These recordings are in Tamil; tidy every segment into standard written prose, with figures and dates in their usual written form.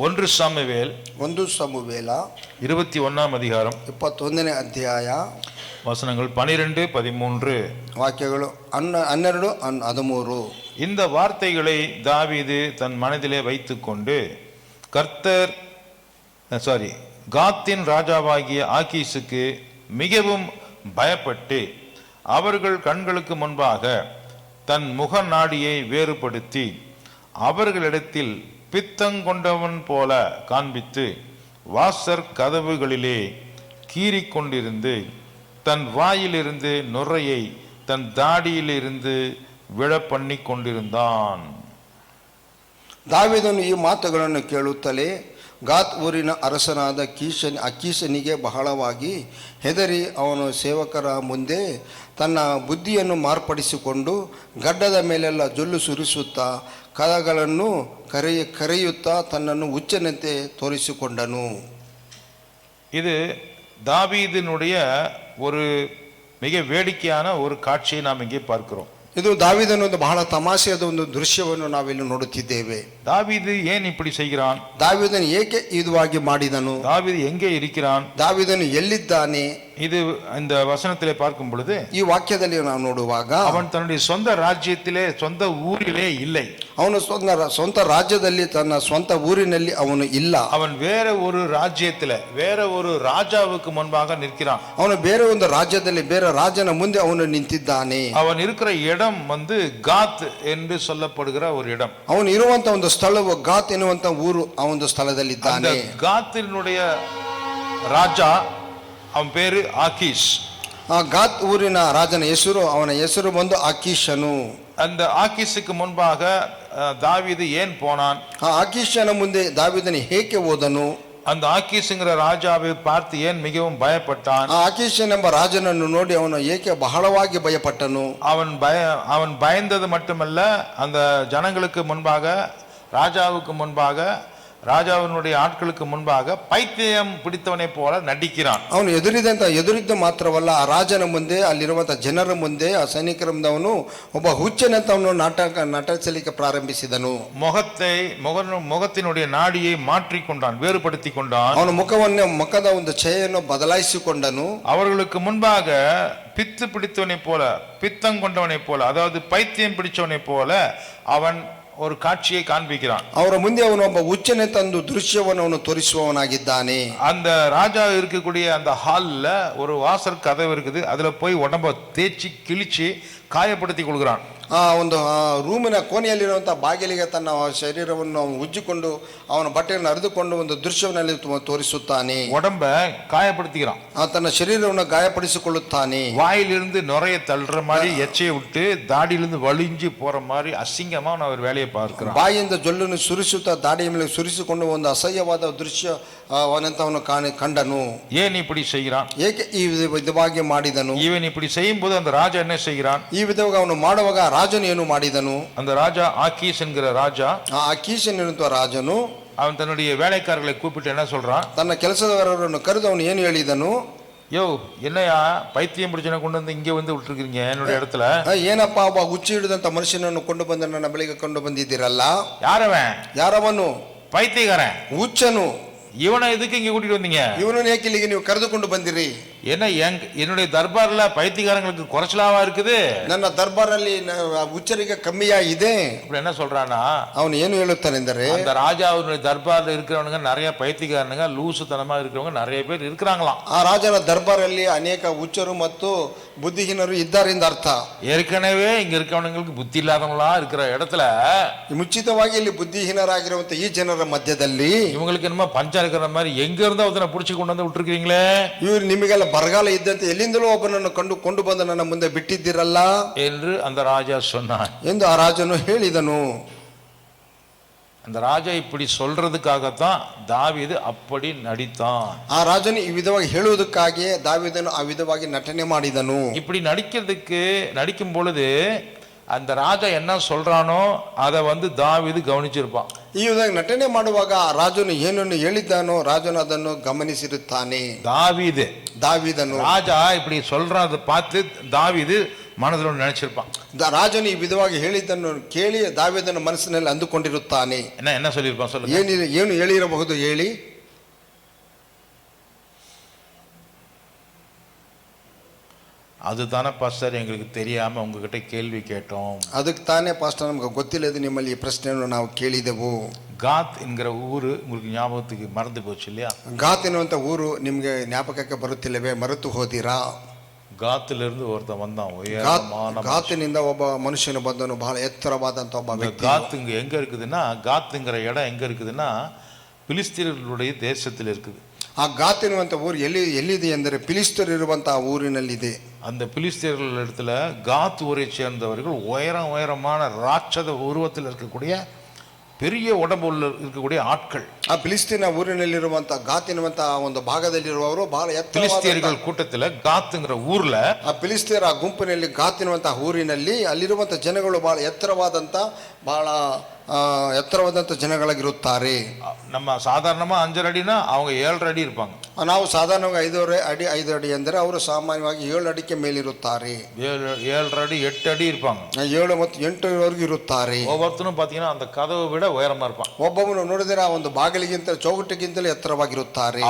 1 சாமுவேல் 21 அதிகாரம் 21ನೇ ಅಧ್ಯಾಯ வசனங்கள் 12, 13 ವಾಕ್ಯಗಳು 12, 13. இந்த வார்த்தைகளை தாவீது தன் மனதிலே வைத்துக்கொண்டு காத்தின் ராஜாவாகிய ஆகீசுக்கு மிகவும் பயப்பட்டு அவர்கள் கண்களுக்கு முன்பாக தன் முக நாடியை வேறுபடுத்தி அவர்களிடத்தில் பித்தங்கொண்டவன் போல காண்பித்து வாசற் கதவுகளிலே கீறிக்கொண்டிருந்து தன் வாயிலிருந்து நுரையை தன் தாடியிலிருந்து ವಿಳ ಪಣ್ಣಿ ಕೊಂಡಿರುತ್ತಾನ್. ದಾವೀದನು ಈ ಮಾತುಗಳನ್ನು ಕೇಳುತ್ತಲೇ ಗಾತ್ ಊರಿನ ಅರಸನಾದ ಅಕೀಷನಿಗೆ ಬಹಳವಾಗಿ ಹೆದರಿ ಅವನು ಸೇವಕರ ಮುಂದೆ ತನ್ನ ಬುದ್ಧಿಯನ್ನು ಮಾರ್ಪಡಿಸಿಕೊಂಡು ಗಡ್ಡದ ಮೇಲೆಲ್ಲ ಜೊಲ್ಲು ಸುರಿಸುತ್ತಾ ಕದಗಳನ್ನು ಕರೆಯುತ್ತಾ ತನ್ನನ್ನು ಹುಚ್ಚನಂತೆ ತೋರಿಸಿಕೊಂಡನು. இது தாவீதினுடைய ஒரு மிக வேடிக்கையான ஒரு காட்சியை நாம் இங்கே பார்க்கிறோம். ಇದು ದಾವೀದನ ಒಂದು ಬಹಳ ತಮಾಷೆಯಾದ ಒಂದು ದೃಶ್ಯವನ್ನು ನಾವಿಲ್ಲಿ ನೋಡುತ್ತಿದ್ದೇವೆ. தாவீது ஏன் இப்படி செய்கிறான்? ದಾವೀದನು ಏಕೆ ಇದುವಾಗಿ ಮಾಡಿದನು? தாவீது எங்கே இருக்கிறான்? ದಾವೀದನು ಎಲ್ಲಿದ್ದಾನೆ? இது இந்த வசனத்திலே பார்க்கும் பொழுது, ಈ ವಾಕ್ಯದಲ್ಲಿ ನಾವು ನೋಡುವಾಗ, அவன் தன்னுடைய சொந்த ராஜ்யத்திலே சொந்த ஊரிலே இல்லை. ಅವನು ಸ್ವಂತ ರಾಜ್ಯದಲ್ಲಿ ತನ್ನ ಸ್ವಂತ ಊರಿನಲ್ಲಿ ಅವನು ಇಲ್ಲ. அவன் வேற ஒரு ராஜ்யத்திலே வேற ஒரு ராஜாவுக்கு முன்பாக நிற்கிறான். ಅವನು ಬೇರೆ ಒಂದು ರಾಜ್ಯದಲ್ಲಿ ಬೇರೆ ರಾಜನ ಮುಂದೆ ಅವನು ನಿಂತಿದ್ದಾನೆ. அவன் இருக்கிற இடம் காத் என்று சொல்லப்படுகிற ஒரு இடம். ಅವನು ಇರುವಂತ ಒಂದು ಸ್ಥಳವು ಗಾತ್ ಎನ್ನುವಂತ ಊರು ಆ ಒಂದು ಸ್ಥಳದಲ್ಲಿದ್ದಾನೆ. ಗಾತಿನುடைய ರಾಜ ಅವನ பேரு ಆಕೀಶ್. ಆ ಗಾತ್ ಊರಿನ ರಾಜನ ಹೆಸರು ಅವನ ಹೆಸರು ಬಂದು ಆಕೀಷನು. அந்த ஆகீசுக்கு முன்பாக தாவீது ஏன் போனான்? ಆ ಆಕೀಷನ ಮುಂದೆ ದಾವೀದನು ಏಕೆ ಹೋದನು? அந்த ஆகீசுங்கிற ராஜாவை பார்த்து ஏன் மிகவும் பயப்பட்டான்? ಆ ಆಕೀಷನ್ ಎಂಬ ರಾಜನನ್ನು ನೋಡಿ ಅವನು ಏಕೆ ಬಹಳವಾಗಿ ಭಯಪಟ್ಟನು? அவன் பயந்தது மட்டுமல்ல, அந்த ஜனங்களுக்கு முன்பாக, ராஜாவுக்கு முன்பாக, ರಾಜಾವಿನುடைய ಆட்களுக்கு முன்பாக பைத்தியம் பிடித்தவனை போல ನಟಿக்கிறான். ಅವನು ಎದುರಿದ್ದ ಮಾತ್ರವಲ್ಲ, ಆ ರಾಜನ ಮುಂದೆ ಅಲ್ಲಿರುವಂತಹ ಜನರ ಮುಂದೆ ಆ ಸೈನಿಕರ ಮುಂದೆ ಅವನು ಒಬ್ಬ ಹುಚ್ಚನಂತ ಅವನು ನಟಿಸಲಿಕ್ಕೆ ಪ್ರಾರಂಭಿಸಿದನು. முகத்தினுடைய நாடியை மாற்றிக்கொண்டான், வேறுபடுத்திக்கொண்டான். ಅವನು ಮುಖದ ಒಂದು ಛಾಯೆಯನ್ನು ಬದಲಾಯಿಸಿಕೊಂಡನು. அவர்களுக்கு முன்பாக பித்து பிடித்தவனை போல, பித்தம் கொண்டவனை போல, அதாவது பைத்தியம் பிடிச்சவனை போல அவன் ஒரு காட்சியை காண்பிக்கிறான். ಅವರ ಮುಂದೆ ಅವನು ಒಬ್ಬ ಹುಚ್ಚನೆ ತಂದು ದೃಶ್ಯವನ್ನು ಅವನು ತೋರಿಸುವವನಾಗಿದ್ದಾನೆ. அந்த ராஜா இருக்கக்கூடிய அந்த ஹால்ல ஒரு வாசல் கதவு இருக்குது. அதுல போய் உடம்ப தேய்ச்சி கிழிச்சு காயப்படுத்தி கொள்கிறான். ಆ ಒಂದು ರೂಮಿನ ಕೋಣೆಯಲ್ಲಿರುವಂತಹ ಬಾಗಿಲಿಗೆ ತನ್ನ ಶರೀರವನ್ನು ಉಜ್ಜಿಕೊಂಡು ಅವನ ಬಟ್ಟೆಯನ್ನು ಹರಿದುಕೊಂಡು ಒಂದು ದೃಶ್ಯವನ್ನು ತೋರಿಸುತ್ತಾನೆ. உடம்ப காயப்படுத்திக்கிறான். ತನ್ನ ಶರೀರವನ್ನು ಗಾಯಪಡಿಸಿಕೊಳ್ಳುತ್ತಾನೆ. வாயிலிருந்து நுரைய தள்ளுற மாதிரி எச்சையை விட்டு தாடியிலிருந்து வலிஞ்சு போற மாதிரி அசிங்கமா அவர் வேலையை பார்க்கிறான். ಬಾಯಿಯಿಂದ ಜೊಲ್ಲನ್ನು ಸುರಿಸುತ್ತಾ ದಾಡಿಯ ಮೇಲೆ ಸುರಿಸಿಕೊಂಡು ಒಂದು ಅಸಹ್ಯವಾದ ದೃಶ್ಯ ಅವನು ಕಂಡನು. ஏன் இப்படி செய்கிறான்? ಏಕೆ ಈ ವಿಧವಾಗಿ ಮಾಡಿದನು? இவன் இப்படி செய்யும் போது அந்த ராஜா என்ன செய்கிறான்? ಈ ವಿಧವಾಗಿ ಅವನು ಮಾಡುವಾಗ ರಾಜನು ಏನು ಮಾಡಿದನು? அந்த ராஜா ஆகீஸ் என்கிற ராஜா, ಆಕೀಷ್ ಎನ್ನುವಂತ ರಾಜನು அவன் தன்னுடைய வேலைக்காரர்களை கூப்பிட்டு என்ன சொல்றான்? ತನ್ನ ಕೆಲಸದವರನ್ನು ಕರೆದು ಅವನು ಏನು ಹೇಳಿದನು? யோ, என்னையா பைத்தியம் பிடிச்சன கொண்டு வந்து இங்கே வந்து விட்டுருக்கீங்க என்னுடைய இடத்துல? ಏನಪ್ಪ ಒಬ್ಬ ಹುಚ್ಚಿ ಹಿಡಿದಂತ ಮನುಷ್ಯನನ್ನು ಕೊಂಡು ಬಂದು ನನ್ನ ಬಳಿಗೆ ಕೊಂಡು ಬಂದಿದ್ದೀರಲ್ಲ? ಯಾರವನು? பைத்தியக்காரன், ಹುಚ್ಚನು. இவனை எதுக்கு இங்க கூட்டிட்டு வந்தீங்க? ಇವನನ್ನು ಏಕೆ ಇಲ್ಲಿಗೆ ನೀವು ಕರೆದುಕೊಂಡು ಬಂದಿರಿ? என்ன என்னுடைய தர்பார்ல பைத்தியக்காரங்களுக்கு குறைச்சலாவா இருக்குது? ನನ್ನ ದರ್ಬಾರಲ್ಲಿ ಹುಚ್ಚರಿಗೆ ಕಮ್ಮಿಯಾ ಇದೆ? அப்படி என்ன சொல்றானா, ಅವನು ಏನು ಹೇಳುತ್ತಾನೆಂದರೆ, அந்த ராஜாவுடைய தர்பார்ல இருக்கிறவனுங்க நிறைய பைத்தியக்காரனுங்க, லூசுத்தனமா இருக்கிறவங்க நிறைய பேர் இருக்கிறாங்களாம். ಆ ರಾಜನ ದರ್ಬಾರಲ್ಲಿ ಅನೇಕ ಹುಚ್ಚರು ಮತ್ತು ಬುದ್ಧಿಹೀನರು ಇದ್ದಾರೆ ಎಂದು ಅರ್ಥ. ஏற்கனவே இங்க இருக்கவனுங்களுக்கு புத்தி இல்லாதவங்களா இருக்கிற இடத்துல ಮುಂಚಿತವಾಗಿ ಇಲ್ಲಿ ಬುದ್ಧಿಹೀನರಾಗಿರುವಂತ ಈ ಜನರ ಮಧ್ಯದಲ್ಲಿ இவங்களுக்கு என்னமோ பஞ்சம் இருக்கிற மாதிரி எங்க இருந்தா ஒருத்தனை புடிச்சு கொண்டு வந்து விட்டுருக்கீங்களே, ಇವರು ನಿಮಗೆಲ್ಲ ಬರಗಾಲ ಇದ್ದಂತೆ ಎಲ್ಲಿಂದಲೂ ಒಬ್ಬನನ್ನು ಕೊಂಡು ಬಂದು ನನ್ನ ಮುಂದೆ ಬಿಟ್ಟಿದ್ದೀರಲ್ಲ என்று அந்த ராஜா சொன்னான் ಎಂದು ಆ ರಾಜನು ಹೇಳಿದನು. அந்த ராஜா இப்படி சொல்றதுக்காகத்தான் தாவீது அப்படி நடித்தான். ಆ ರಾಜನು ಈ ವಿಧವಾಗಿ ಹೇಳುವುದಕ್ಕಾಗಿಯೇ ದಾವೀದನು ಆ ವಿಧವಾಗಿ ನಟನೆ ಮಾಡಿದನು. இப்படி நடிக்கும் பொழுது அந்த ராஜா என்ன சொல்றானோ அதை தாவீது கவனிச்சிருப்பான். ಈ ವಿಧವಾಗಿ ನಟನೆ ಮಾಡುವಾಗ ಆ ರಾಜನು ಏನನ್ನು ಹೇಳಿದ್ದಾನೋ ರಾಜನು ಅದನ್ನು ಗಮನಿಸಿರುತ್ತಾನೆ. தாவீதನು ರಾಜ இப்படி சொல்றத பார்த்து தாவீது மனதில் ஒன்று நினைச்சிருப்பான். ರಾಜನು ಈ ವಿಧವಾಗಿ ಹೇಳಿದ್ದನ್ನು ಕೇಳಿ ದಾವೀದನ ಮನಸ್ಸಿನಲ್ಲಿ ಅಂದುಕೊಂಡಿರುತ್ತಾನೆ. என்ன சொல்லியிருப்பான் சொல்லுங்க. ಏನು ಹೇಳಿರಬಹುದು ಹೇಳಿ? அதுதானே பாஸ்டர் எங்களுக்கு தெரியாம உங்ககிட்ட கேள்வி கேட்டோம். ಅದಕ್ಕೆ ತಾನೇ ಪಾಸ್ಟರ್ ನಮಗೆ ಗೊತ್ತಿಲ್ಲದೆ ನಿಮ್ಮಲ್ಲಿ ಈ ಪ್ರಶ್ನೆಯನ್ನು ನಾವು ಕೇಳಿದೆವು. காத் என்கிற ஊரு உங்களுக்கு ஞாபகத்துக்கு மறந்து போச்சு இல்லையா? ಗಾತ್ ಎನ್ನುವಂತ ಊರು ನಿಮಗೆ ಜ್ಞಾಪಕಕ್ಕೆ ಬರುತ್ತಿಲ್ಲವೇ? ಮರೆತು ಹೋದಿರಾ? காத்திலிருந்து ஒருத்தன் வந்தான். ಗಾತಿನಿಂದ ಒಬ್ಬ ಮನುಷ್ಯನು ಬಂದನು, ಬಹಳ ಎತ್ತರವಾದಂತ ಒಬ್ಬ ವ್ಯಕ್ತಿ. காத் இங்க எங்க இருக்குதுன்னா, காத்துங்கிற இடம் எங்க இருக்குதுன்னா பிலிஸ்தீனர்களுடைய தேசத்தில் இருக்குது. ಆ ಗಾತ್ ಎನ್ನುವಂತ ಊರು ಎಲ್ಲಿದೆ ಎಂದರೆ ಫಿಲಿಸ್ತೀಯರು ಇರುವಂತಹ ಊರಿನಲ್ಲಿದೆ. அந்த பிலிஸ்தீனர்கள் இடத்துல காத் ஊரை சேர்ந்தவர்கள் உயரமான ராட்சத உருவத்தில் இருக்கக்கூடிய பெரிய உடம்புள்ள இருக்கக்கூடிய ஆட்கள். ಆ ಫಿಲಿಸ್ತೀನ ಊರಿನಲ್ಲಿರುವಂತ ಗಾತ್ ಎನ್ನುವಂತ ಒಂದು ಭಾಗದಲ್ಲಿರುವವರು ಬಹಳ பிலிஸ்தீனர்கள் கூட்டத்தில் காத்துங்கிற ஊர்ல, ಆ ಫಿಲಿಸ್ತೀಯರ ಗುಂಪಿನಲ್ಲಿ ಗಾತ್ ಎನ್ನುವಂತ ಊರಿನಲ್ಲಿ ಅಲ್ಲಿರುವಂತ ಜನಗಳು ಬಹಳ ಎತ್ತರವಾದಂತ ಜನಗಳಾಗಿರುತ್ತಾರೆ. நம்ம சாதாரணமா 5 ಅಡಿனா அவங்க 7 ಅಡಿ இருப்பாங்க. ನಾವು ಸಾಧಾರಣವಾಗಿ 5 ಅಡಿ ಅಂದರೆ ಅವರು ಸಾಮಾನ್ಯವಾಗಿ 7 ಅಡಿಗೆ ಮೇಲಿರುತ್ತಾರೆ. 7 ಅಡಿ 8 ಅಡಿ இருப்பாங்க. 7 ಮತ್ತು 8 ಇರುತ್ತಾರೆ. ஒவ்வொருத்தரும் பாத்தீங்கன்னா அந்த கதவை விட உயரமா இருப்பான். ಒಬ್ಬೊಬ್ಬನು ನೋಡಿದರೆ ಆ ಒಂದು ಬಾಗಿಲಿಗಿಂತ ಚೌಕಟ್ಟಿಗಿಂತಲೂ ಎತ್ತರವಾಗಿರುತ್ತಾರೆ.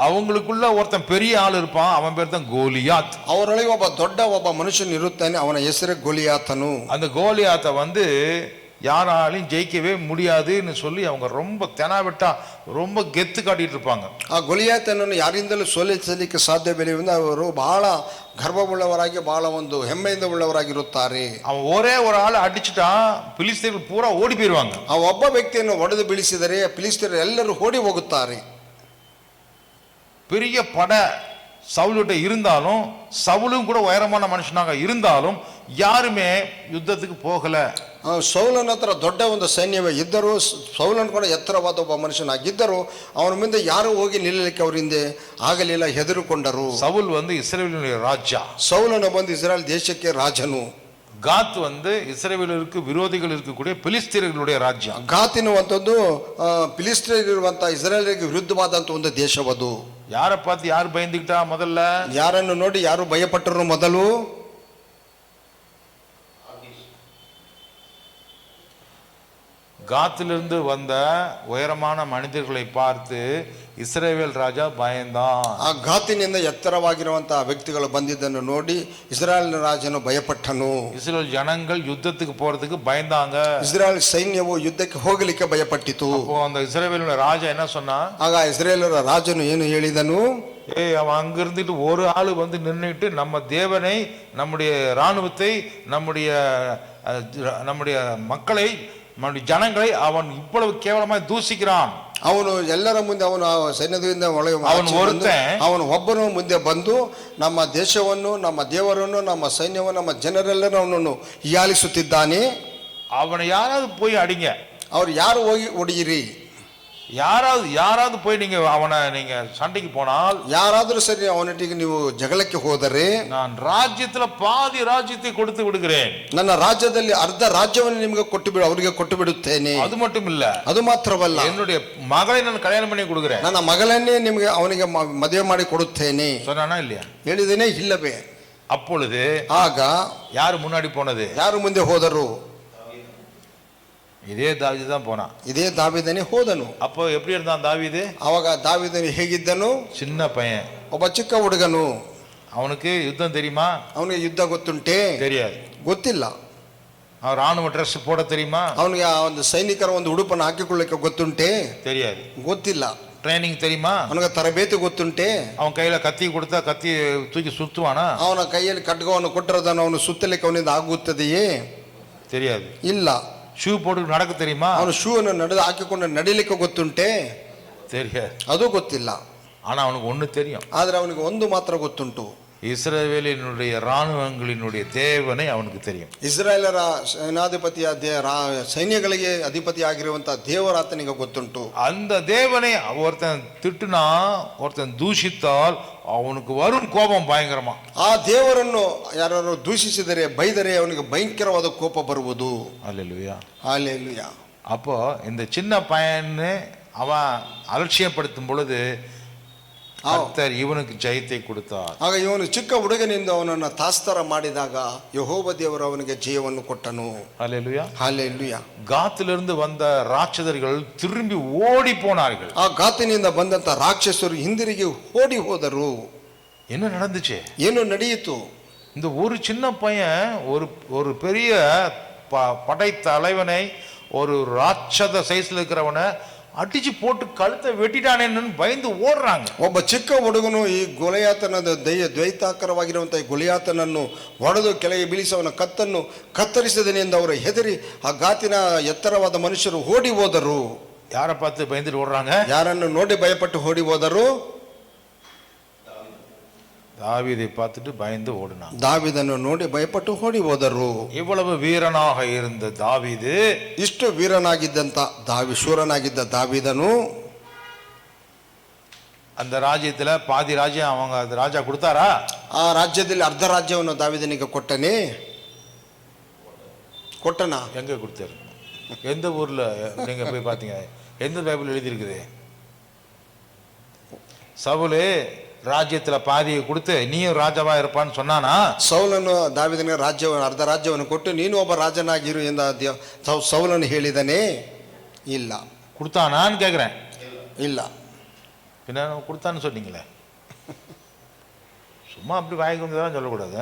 அவங்களுக்குள்ள ஒருத்தன் பெரிய ஆள் இருப்பான், அவன் பேர் தான் கோலியாத். ಅವರೊಳಗೆ ಒಬ್ಬ ಮನುಷ್ಯನು ಇರುತ್ತಾನೆ, ಅವನ ಹೆಸರೇ ಗೋಲಿಯಾತನು. அந்த கோலியாத்தை வந்து யாராலையும் ஜெயிக்கவே முடியாதுன்னு சொல்லி அவங்க ரொம்ப தெனாவிட்டா ரொம்ப கெத்து காட்டிட்டு இருப்பாங்க. ಆ ಗೋಲಿಯಾತನನ್ನು ಯಾರಿಂದಲೂ ಸೋಲಿಸಲಿಕ್ಕೆ ಸಾಧ್ಯವಿಲ್ಲ ಎಂದು ಅವರು ಬಹಳ ಗರ್ವವುಳ್ಳವರಾಗಿ ಬಹಳ ಒಂದು ಹೆಮ್ಮೆಯಿಂದ ಉಳ್ಳವರಾಗಿರುತ್ತಾರೆ. அவன் ஒரே ஒரு ஆள் அடிச்சுட்டா பிலிஸ்தீனர்கள் பூரா ஓடி போயிருவாங்க. ಆ ಒಬ್ಬ ವ್ಯಕ್ತಿಯನ್ನು ಹೊಡೆದು ಬೀಳಿಸಿದರೆ ಫಿಲಿಸ್ತೀಯರು ಎಲ್ಲರೂ ಓಡಿ ಹೋಗುತ್ತಾರೆ. பெரிய பட சவுலுட்ட இருந்தாலும், சவுலும் கூட உயரமான மனுஷனாக இருந்தாலும் யாருமே யுத்தத்துக்கு போகல. ಸೌಲನ ಹತ್ರ ದೊಡ್ಡ ಒಂದು ಸೈನ್ಯವೇ ಇದ್ದರೂ, ಸೌಲನ್ ಕೂಡ ಎತ್ತರವಾದ ಒಬ್ಬ ಮನುಷ್ಯನಾಗಿದ್ದರೂ ಅವನ ಮುಂದೆ ಯಾರು ಹೋಗಿ ನಿಲ್ಲಲಿಕ್ಕೆ ಅವರ ಹಿಂದೆ ಆಗಲಿಲ್ಲ, ಹೆದರಿಕೊಂಡರು. சவுல் வந்து இஸ்ரவேலுடைய ராஜா. ಸೌಲನು ಬಂದು ಇಸ್ರಾಯೇಲ್ ದೇಶಕ್ಕೆ ರಾಜನು. காத் வந்து இஸ்ரவேலருக்கு விரோதிகள் இருக்கக்கூடிய பிலிஸ்தீனர்களுடைய ராஜ்யம். ಗಾತಿನುವಂಥದ್ದು ಫಿಲಿಸ್ತೀಯರಿರುವಂತಹ ಇಸ್ರಾಯೇಲಿಗೆ ವಿರುದ್ಧವಾದಂತ ಒಂದು ದೇಶವದು. யாரை பார்த்து யார் பயந்துக்கிட்டா? முதல்ல ಯಾರನ್ನು ನೋಡಿ ಯಾರು ಭಯಪಟ್ಟರು? ಮೊದಲು காத்திலிருந்து வந்த உயரமான மனிதர்களை பார்த்து இஸ்ரவேல் ராஜா பயந்தான். ಆ ಗಾತಿನಿಂದ ಎತ್ತರವಾಗಿರುವಂತಹ ವ್ಯಕ್ತಿಗಳು ಬಂದಿದ್ದನ್ನು ನೋಡಿ ಇಸ್ರಾಯೇಲ್ ರಾಜನು ಭಯಪಟ್ಟನು. இஸ்ரவேல் ஜனங்கள் யுத்தத்துக்கு போறதுக்கு பயந்தாங்க. ಇಸ್ರಾಯೇಲ್ ಸೈನ್ಯವು ಯುದ್ಧಕ್ಕೆ ಹೋಗಲಿಕ್ಕೆ ಭಯಪಟ್ಟಿತು. அப்போ அந்த இஸ்ரவேலுடைய ராஜா என்ன சொன்னா? ಆಗ ಇಸ್ರಾಯೇಲರ ರಾಜನು ಏನು ಹೇಳಿದನು? அவன் அங்க இருந்துட்டு ஒரு ஆளு வந்து நின்றுட்டு நம்ம தேவனை, நம்முடைய இராணுவத்தை, நம்முடைய மக்களை, நம்முடைய ஜனங்களை அவன் இவ்வளவு கேவலமாய் தூசிக்கிறான். ಅವನು ಎಲ್ಲರ ಮುಂದೆ ಅವನು ಸೈನ್ಯದಿಂದ ಅವನು ಒಬ್ಬನು ಮುಂದೆ ಬಂದು ನಮ್ಮ ದೇಶವನ್ನು, ನಮ್ಮ ದೇವರನ್ನು, ನಮ್ಮ ಸೈನ್ಯವನ್ನು, ನಮ್ಮ ಜನರೆಲ್ಲರೂ ಅವನನ್ನು ಹೀಯಾಳಿಸುತ್ತಿದ್ದಾನೆ. அவனை யாராவது போய் அடிங்க. ಅವ್ರು ಯಾರು ಹೋಗಿ ಹೊಡೆಯಿರಿ? யாராவது போய் நீங்க சண்டைக்கு போனால், ಯಾರಾದರೂ ಸರಿ ಅವನೊಟ್ಟಿಗೆ ನೀವು ಜಗಳಕ್ಕೆ ಹೋದರೆ, நான் ராஜ்யத்துல பாதி ராஜ்யத்தை கொடுத்து விடுகிறேன். ನನ್ನ ರಾಜ್ಯದಲ್ಲಿ ಅರ್ಧ ರಾಜ್ಯವನ್ನು ನಿಮಗೆ ಅವರಿಗೆ ಕೊಟ್ಟು ಬಿಡುತ್ತೇನೆ. அது மட்டும் இல்ல, ಅದು ಮಾತ್ರವಲ್ಲ, என்னுடைய மகளை நான் கல்யாணம் பண்ணி கொடுக்கிறேன். ನನ್ನ ಮಗಳನ್ನೇ ಅವನಿಗೆ ಮದುವೆ ಮಾಡಿ ಕೊಡುತ್ತೇನೆ. சொன்னானா இல்லையா? ಹೇಳಿದೇನೆ ಇಲ್ಲವೇ? அப்பொழுது ಆಗ யாரு முன்னாடி போனது? ಯಾರು ಮುಂದೆ ಹೋದರು? இதே தாவீது தான் போனான். ಇದೇ ದಾವೀದನೇ ಹೋದನು. அப்போ எப்படி இருந்தான் தாவீது? ಅವಾಗ ದಾವೀದನು ಹೇಗಿದ್ದನು? சின்ன பையன், ಒಬ್ಬ ಚಿಕ್ಕ ಹುಡುಗನು. அவனுக்கு யுத்தம் தெரியுமா? ಅವನಿಗೆ ಯುದ್ಧ ಗೊತ್ತುಂಟೆ? தெரியாது. ಗೊತ್ತಿಲ್ಲ. அவன் ராணுவ ட்ரெஸ் போட தெரியுமா? ಅವನಿಗೆ ಒಂದು ಸೈನಿಕರ ಒಂದು ಉಡುಪನ್ನು ಹಾಕಿಕೊಳ್ಳಕ್ಕೆ ಗೊತ್ತುಂಟೆ? தெரியாது. ಗೊತ್ತಿಲ್ಲ. ட்ரைனிங் தெரியுமா? ಅವನಿಗೆ ತರಬೇತಿ ಗೊತ್ತುಂಟೆ? அவன் கையில கத்தி கொடுத்தா கத்தி தூக்கி சுத்துவானா? ಅವನ ಕೈಯಲ್ಲಿ ಖಡ್ಗವನ್ನು ಕೊಟ್ಟಿರೋದನ್ನು ಅವನು ಸುತ್ತಲಿಕ್ಕೆ ಅವನಿಂದ ಆಗುತ್ತದೆಯೇ? தெரியாது. ಇಲ್ಲ. ஷூ போட்டு நடக்க தெரியுமா? ಅವನು ಶೂ ಅನ್ನು ಹಾಕಿಕೊಂಡು ನಡಿಲಿಕ್ಕೆ ಗೊತ್ತುಂಟೆ? தெரியாது. ಅದು ಗೊತ್ತಿಲ್ಲ. ஆனா அவனுக்கு ஒண்ணு தெரியும். ಆದ್ರೆ ಅವನಿಗೆ ಒಂದು ಮಾತ್ರ ಗೊತ್ತುಂಟು. இஸ்ரவேலினுடைய ராணுவங்களினுடைய தேவனை அவனுக்கு தெரியும். ಇಸ್ರಾಯೇಲರ ಸೇನಾಧಿಪತಿಯ ಸೈನ್ಯಗಳಿಗೆ ಅಧಿಪತಿ ಆಗಿರುವಂತಹ ದೇವರಾತನಿಗೆ ಗೊತ್ತುಂಟು. அந்த தேவனை ஒருத்தன் திட்டுனா, ஒருத்தன் தூஷித்தால் அவனுக்கு வரும் கோபம் பயங்கரமா. ಆ ದೇವರನ್ನು ಯಾರು ದೂಷಿಸಿದರೆ, ಬೈದರೆ ಅವನಿಗೆ ಭಯಂಕರವಾದ ಕೋಪ ಬರುವುದು. அல்லேலூயா, அல்லேலூயா. அப்போ இந்த சின்ன பையனை அவன் அலட்சியப்படுத்தும் பொழுது கர்த்தர் இவனுக்கு ஜெயத்தை கொடுத்தார். ಆಗ ಇವನು ಚಿಕ್ಕ ಹುಡುಗನಿಂದ ಅವನನ್ನು ತಾಸ್ತರ ಮಾಡಿದಾಗ ಯೆಹೋವ ದೇವರು ಅವನಿಗೆ ಜಯವನ್ನು ಕೊಟ್ಟನು. ஹல்லேலூயா. ಹಲ್ಲೆಲೂಯಾ. காத்திலிருந்து வந்த ராட்சதர்கள் திரும்பி ஓடி போனார்கள். ಆ ಗಾತಿನಿಂದ ಬಂದಂತ ರಾಕ್ಷಸರು ಹಿಂದಿರುಗಿ ಓಡಿ ಹೋದರು. என்ன நடந்துச்சு? ಏನು ನಡೆಯಿತು? இந்த ஒரு சின்ன பையன் ஒரு பெரிய படை தலைவனை, ஒரு ராட்சத சைஸ்ல இருக்கிறவனை அடிச்சு போட்டு கழுத்தை வெட்டிட்டானேன்னு பயந்து ஓடுறாங்க. ಒಬ್ಬ ಚಿಕ್ಕ ಹುಡುಗನು ಈ ಗೊಲಿಯಾತನದ ದ್ವೈತಾಕರವಾಗಿರುವಂತಹ ಗೊಲಿಯಾತನನ್ನು ಹೊಡೆದು ಕೆಳಗೆ ಬೀಳಿಸವನ ಕತ್ತನ್ನು ಕತ್ತರಿಸಿದನೆ ಎಂದು ಅವರು ಹೆದರಿ ಆ ಗಾತಿನ ಎತ್ತರವಾದ ಮನುಷ್ಯರು ಓಡಿ ಹೋದರು. யாரை பார்த்து பயந்துட்டு ஓடுறாங்க? ಯಾರನ್ನು ನೋಡಿ ಭಯಪಟ್ಟು ಓಡಿ ಹೋದರು? தாவீதை பார்த்துட்டு பயந்து ஓடினான். ದಾವೀದನ್ನು ನೋಡಿ ಭಯಪಟ್ಟು ಓಡಿ ಹೋದರು. இவ்வளவு வீரனாக இருந்த தாவீது, ಇಷ್ಟು ವೀರನಾಗಿದ್ದಂತ ಶೂರನಾಗಿದ್ದ ದಾವೀದನು அந்த ராஜ்யத்துல பாதி ராஜ்யம் அவங்க அந்த ராஜா கொடுத்தாரா? ಆ ರಾಜ್ಯದಲ್ಲಿ ಅರ್ಧ ರಾಜ್ಯವನ್ನು ದಾವೀದನಿಗೆ ಕೊಟ್ಟನೇ? ಕೊಟ್ಟನ? எங்க கொடுத்தாரு? எந்த ஊர்ல நீங்க போய் பாத்தீங்க? எந்த பைபிள் எழுதி இருக்குது? சவுலே ராஜ்யத்துல பாதியை கொடுத்து நீயும் ராஜாவா இருப்பான்னு சொன்னானா? ಸೌಲನು ದಾವೀದನಿಗೆ ರಾಜ್ಯವನ್ನು ಅರ್ಧ ರಾಜ್ಯವನ್ನು ಕೊಟ್ಟು ನೀನು ಒಬ್ಬ ರಾಜನಾಗಿರು ಎಂದು ಸೌಲನು ಹೇಳಿದನೇ? ಇಲ್ಲ. கொடுத்தானான்னு கேக்குறேன். ಇಲ್ಲ. பின்ன கொடுத்தான்னு சொன்னீங்களே, சும்மா அப்படி வாய்க்கு வந்ததெல்லாம் சொல்லக்கூடாது.